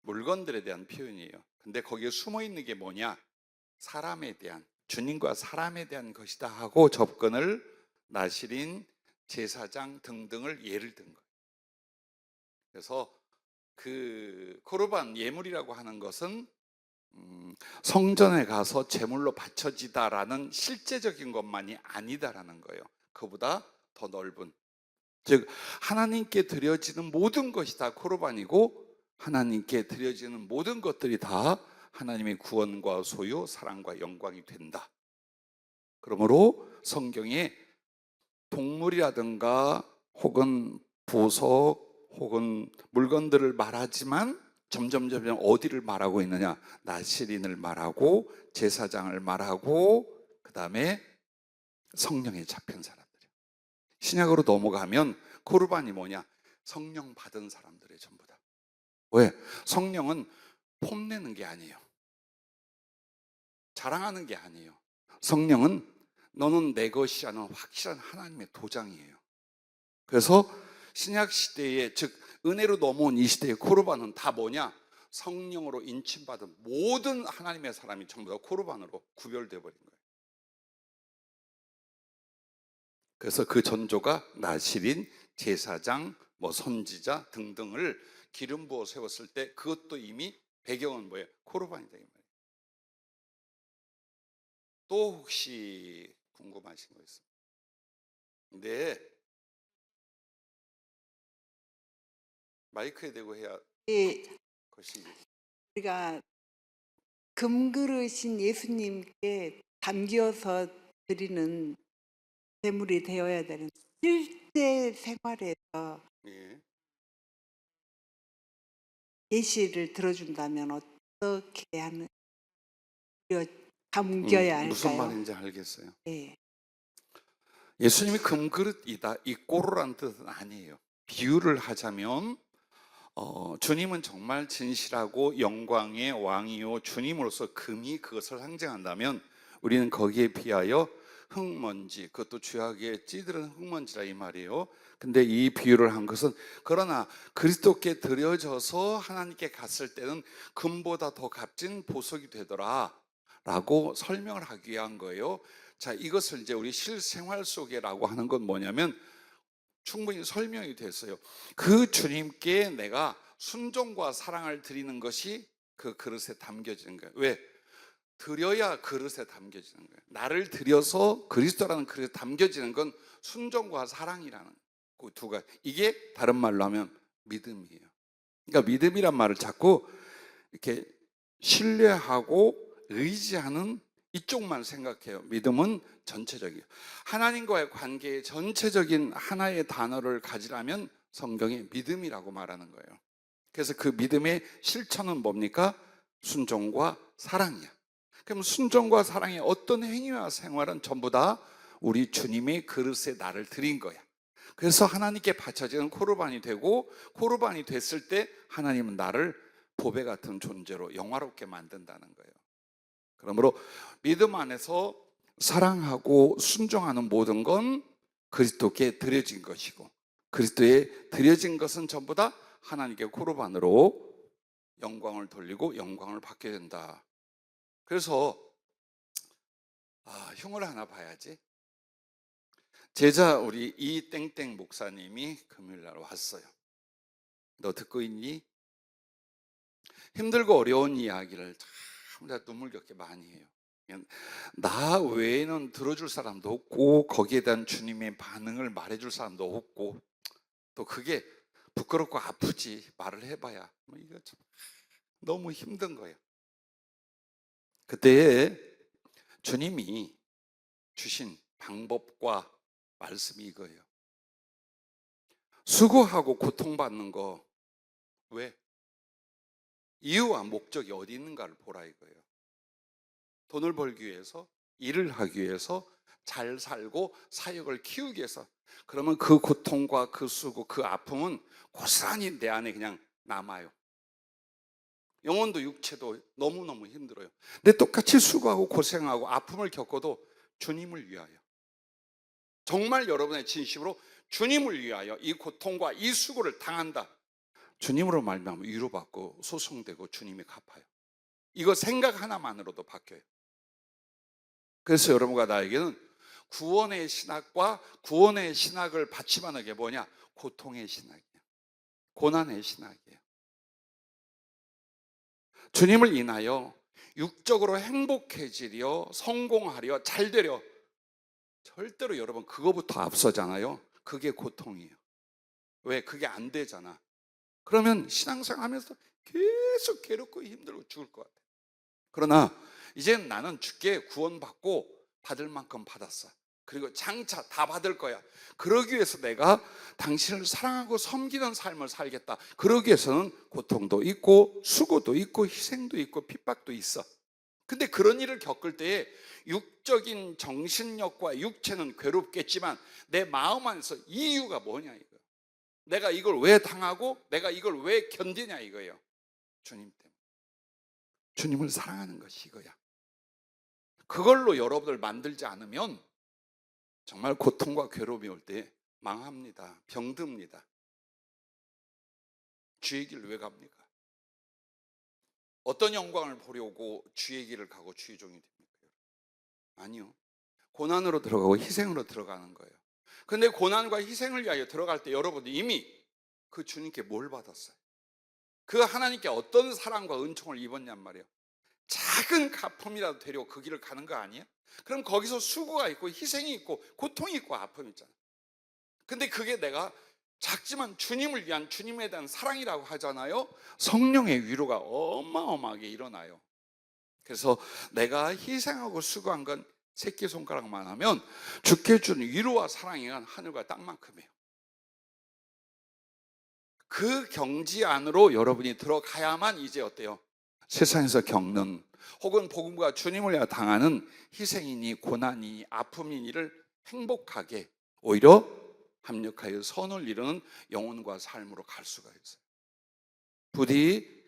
물건들에 대한 표현이에요. 근데 거기에 숨어 있는 게 뭐냐? 사람에 대한, 주님과 사람에 대한 것이다 하고 접근을 나실인, 제사장 등등을 예를 든 거예요. 그래서 그 코르반 예물이라고 하는 것은 성전에 가서 제물로 바쳐지다라는 실제적인 것만이 아니다라는 거예요. 그보다 더 넓은, 즉 하나님께 드려지는 모든 것이 다 코르반이고, 하나님께 드려지는 모든 것들이 다 하나님의 구원과 소유, 사랑과 영광이 된다. 그러므로 성경에 동물이라든가 혹은 보석 혹은 물건들을 말하지만 점점 어디를 말하고 있느냐? 나실인을 말하고 제사장을 말하고 그 다음에 성령에 잡힌 사람들이에요. 신약으로 넘어가면 코르반이 뭐냐? 성령 받은 사람들의 전부다. 왜? 성령은 폼내는 게 아니에요. 자랑하는 게 아니에요. 성령은 너는 내 것이라는 확실한 하나님의 도장이에요. 그래서 신약 시대에, 즉 은혜로 넘어온 이 시대의 코르반은 다 뭐냐? 성령으로 인침받은 모든 하나님의 사람이 전부 다 코르반으로 구별되어 버린 거예요. 그래서 그 전조가 나실인, 제사장, 선지자 등등을 기름 부어 세웠을 때 그것도 이미 배경은 뭐예요? 코르반이다 이 말이에요. 또 혹시 궁금하신 거 있습니까? 네, 마이크에 대고 해야 예, 것이. 우리가 금그릇인 예수님께 담겨서 드리는 제물이 되어야 되는 실제 생활에서 예. 예시를 들어준다면 어떻게 하는 담겨야 무슨 할까요? 말인지 알겠어요. 예. 예수님이 금그릇이다, 이 꼬르란 뜻은 아니에요. 비유를 하자면 주님은 정말 진실하고 영광의 왕이요 주님으로서 금이 그것을 상징한다면 우리는 거기에 비하여 흙먼지, 그것도 죄악에 찌들은 흙먼지라 이 말이에요. 근데 이 비유를 한 것은, 그러나 그리스도께 드려져서 하나님께 갔을 때는 금보다 더 값진 보석이 되더라 라고 설명을 하기 위한 거예요. 자, 이것을 이제 우리 실생활 속에라고 하는 건 뭐냐면 충분히 설명이 됐어요. 그 주님께 내가 순종과 사랑을 드리는 것이 그 그릇에 담겨지는 거예요. 왜? 드려야 그릇에 담겨지는 거예요. 나를 드려서 그리스도라는 그릇에 담겨지는 건 순종과 사랑이라는 그 두 가지. 이게 다른 말로 하면 믿음이에요. 그러니까 믿음이란 말을 자꾸 이렇게 신뢰하고 의지하는 이쪽만 생각해요. 믿음은 전체적이에요. 하나님과의 관계의 전체적인 하나의 단어를 가지라면 성경에 믿음이라고 말하는 거예요. 그래서 그 믿음의 실천은 뭡니까? 순종과 사랑이야. 그럼 순종과 사랑의 어떤 행위와 생활은 전부 다 우리 주님의 그릇에 나를 드린 거야. 그래서 하나님께 바쳐지는 코르반이 되고, 코르반이 됐을 때 하나님은 나를 보배 같은 존재로 영화롭게 만든다는 거예요. 그러므로 믿음 안에서 사랑하고 순종하는 모든 건 그리스도께 드려진 것이고, 그리스도에 드려진 것은 전부 다 하나님께 코르반으로 영광을 돌리고 영광을 받게 된다. 그래서 흉을 하나 봐야지. 제자 우리 이땡땡 목사님이 금요일날 왔어요. 너 듣고 있니? 힘들고 어려운 이야기를 참 눈물겹게 많이 해요. 나 외에는 들어줄 사람도 없고 거기에 대한 주님의 반응을 말해줄 사람도 없고 또 그게 부끄럽고 아프지 말을 해봐야 이거 참 너무 힘든 거예요. 그때 주님이 주신 방법과 말씀이 이거예요. 수고하고 고통받는 거 왜? 이유와 목적이 어디 있는가를 보라 이거예요. 돈을 벌기 위해서, 일을 하기 위해서, 잘 살고 사역을 키우기 위해서. 그러면 그 고통과 그 수고, 그 아픔은 고스란히 내 안에 그냥 남아요. 영혼도 육체도 너무너무 힘들어요. 근데 똑같이 수고하고 고생하고 아픔을 겪어도 주님을 위하여, 정말 여러분의 진심으로 주님을 위하여 이 고통과 이 수고를 당한다. 주님으로 말미암아 위로받고 소송되고 주님이 갚아요. 이거 생각 하나만으로도 바뀌어요. 그래서 여러분과 나에게는 구원의 신학과 구원의 신학을 받침하는 게 뭐냐? 고통의 신학이에요. 고난의 신학이에요. 주님을 인하여 육적으로 행복해지려, 성공하려, 잘되려, 절대로 여러분 그거부터 앞서잖아요. 그게 고통이에요. 왜? 그게 안 되잖아. 그러면 신앙생활 하면서 계속 괴롭고 힘들고 죽을 것 같아요. 그러나 이제는 나는 주께 구원받고 받을 만큼 받았어. 그리고 장차 다 받을 거야. 그러기 위해서 내가 당신을 사랑하고 섬기는 삶을 살겠다. 그러기 위해서는 고통도 있고 수고도 있고 희생도 있고 핍박도 있어. 근데 그런 일을 겪을 때에 육적인 정신력과 육체는 괴롭겠지만 내 마음 안에서 이유가 뭐냐 이거예요. 내가 이걸 왜 당하고 내가 이걸 왜 견디냐 이거예요. 주님 때문에. 주님을 사랑하는 것이 이거야. 그걸로 여러분을 만들지 않으면 정말 고통과 괴로움이 올 때 망합니다. 병듭니다. 주의 길을 왜 갑니까? 어떤 영광을 보려고 주의 길을 가고 주의 종이 됩니까? 아니요. 고난으로 들어가고 희생으로 들어가는 거예요. 근데 고난과 희생을 위하여 들어갈 때 여러분이 이미 그 주님께 뭘 받았어요? 그 하나님께 어떤 사랑과 은총을 입었냔 말이에요. 작은 가품이라도 되려고 그 길을 가는 거 아니에요? 그럼 거기서 수고가 있고 희생이 있고 고통이 있고 아픔이 있잖아요. 근데 그게 내가 작지만 주님을 위한 주님에 대한 사랑이라고 하잖아요. 성령의 위로가 어마어마하게 일어나요. 그래서 내가 희생하고 수고한 건 새끼손가락만 하면 주께 준 위로와 사랑이 하늘과 땅만큼이에요. 그 경지 안으로 여러분이 들어가야만 이제 어때요? 세상에서 겪는 혹은 복음과 주님을 위하여 당하는 희생이니 고난이니 아픔이니를 행복하게 오히려 합력하여 선을 이루는 영혼과 삶으로 갈 수가 있어요. 부디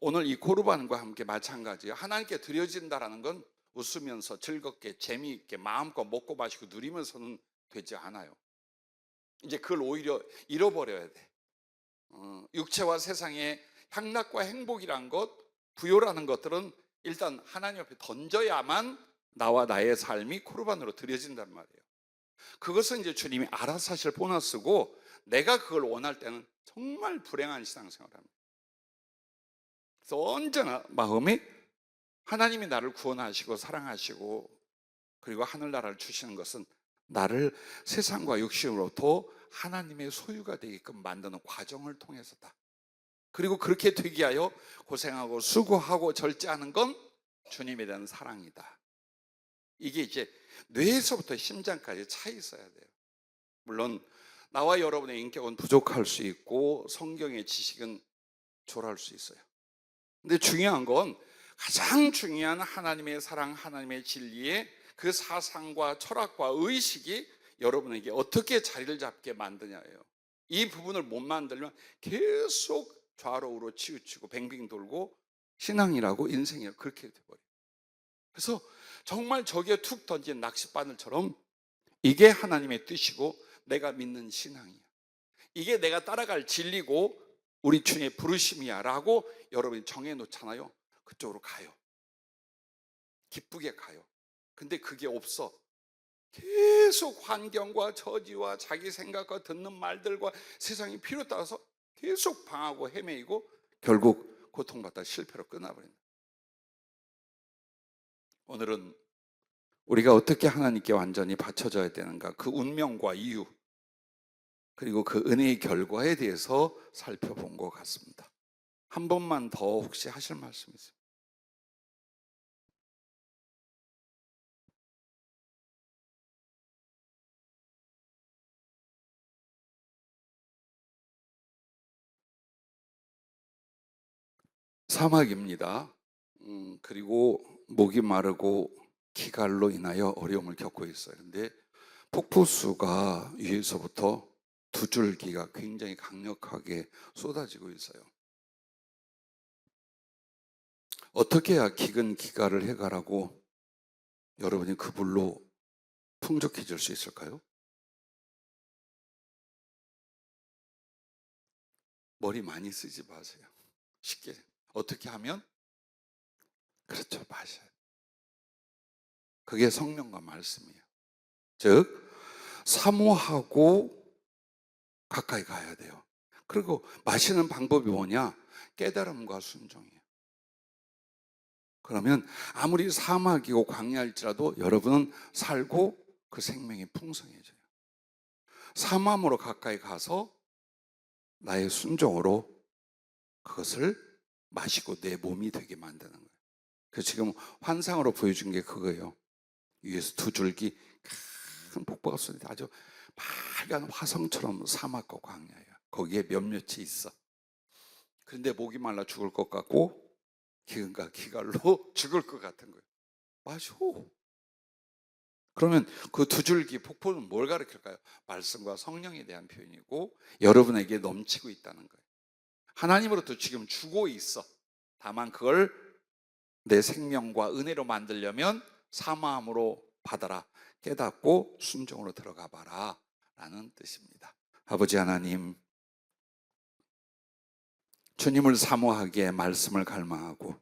오늘 이 고르반과 함께 마찬가지예요. 하나님께 드려진다라는 건 웃으면서 즐겁게 재미있게 마음껏 먹고 마시고 누리면서는 되지 않아요. 이제 그걸 오히려 잃어버려야 돼. 육체와 세상의 향락과 행복이란 것, 부요라는 것들은 일단 하나님 앞에 던져야만 나와 나의 삶이 코르반으로 드려진단 말이에요. 그것은 이제 주님이 알아서 하실 보너스고 내가 그걸 원할 때는 정말 불행한 신앙생활을 합니다. 그래서 언제나 마음이 하나님이 나를 구원하시고 사랑하시고 그리고 하늘나라를 주시는 것은 나를 세상과 육신으로부터 하나님의 소유가 되게끔 만드는 과정을 통해서다. 그리고 그렇게 되기 위하여 고생하고 수고하고 절제하는 건 주님에 대한 사랑이다. 이게 이제 뇌에서부터 심장까지 차 있어야 돼요. 물론 나와 여러분의 인격은 부족할 수 있고 성경의 지식은 초라할 수 있어요. 근데 중요한 건 가장 중요한 하나님의 사랑, 하나님의 진리의 그 사상과 철학과 의식이 여러분에게 어떻게 자리를 잡게 만드냐예요. 이 부분을 못 만들면 계속 좌로 우로 치우치고 뱅뱅 돌고 신앙이라고 인생이라고 그렇게 돼버려요. 그래서 정말 저기에 툭 던진 낚싯바늘처럼 이게 하나님의 뜻이고 내가 믿는 신앙이야. 이게 내가 따라갈 진리고 우리 주님의 부르심이야 라고 여러분이 정해놓잖아요. 그쪽으로 가요. 기쁘게 가요. 근데 그게 없어. 계속 환경과 처지와 자기 생각과 듣는 말들과 세상의 필요 따라서 계속 방하고 헤매이고 결국 고통받다 실패로 끝나버린다. 오늘은 우리가 어떻게 하나님께 완전히 바쳐져야 되는가, 그 운명과 이유, 그리고 그 은혜의 결과에 대해서 살펴본 것 같습니다. 한 번만 더 혹시 하실 말씀 있어요? 사막입니다. 그리고 목이 마르고 기갈로 인하여 어려움을 겪고 있어요. 근데 폭포수가 위에서부터 두 줄기가 굉장히 강력하게 쏟아지고 있어요. 어떻게 해야 기근 기갈을 해가라고 여러분이 그 불로 풍족해질 수 있을까요? 머리 많이 쓰지 마세요. 쉽게 어떻게 하면? 그렇죠, 마셔요. 그게 성령과 말씀이에요. 즉 사모하고 가까이 가야 돼요. 그리고 마시는 방법이 뭐냐? 깨달음과 순종이에요. 그러면 아무리 사막이고 광야일지라도 여러분은 살고 그 생명이 풍성해져요. 사모함으로 가까이 가서 나의 순종으로 그것을 마시고 내 몸이 되게 만드는 거예요. 그 지금 환상으로 보여준 게 그거예요. 위에서 두 줄기 큰 폭포가 쏟는데 아주 빨간 화성처럼 사막과 광야예요. 거기에 몇몇이 있어. 그런데 목이 말라 죽을 것 같고 기근과 기갈로 죽을 것 같은 거예요. 마셔. 그러면 그 두 줄기 폭포는 뭘 가르칠까요? 말씀과 성령에 대한 표현이고 여러분에게 넘치고 있다는 거예요. 하나님으로부터 지금 주고 있어. 다만 그걸 내 생명과 은혜로 만들려면 사모함으로 받아라. 깨닫고 순종으로 들어가 봐라 라는 뜻입니다. 아버지 하나님, 주님을 사모하기에 말씀을 갈망하고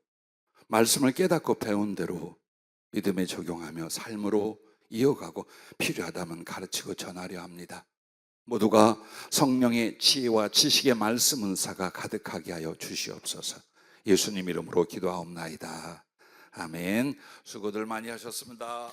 말씀을 깨닫고 배운 대로 믿음에 적용하며 삶으로 이어가고 필요하다면 가르치고 전하려 합니다. 모두가 성령의 지혜와 지식의 말씀 은사가 가득하게 하여 주시옵소서. 예수님 이름으로 기도하옵나이다. 아멘. 수고들 많이 하셨습니다.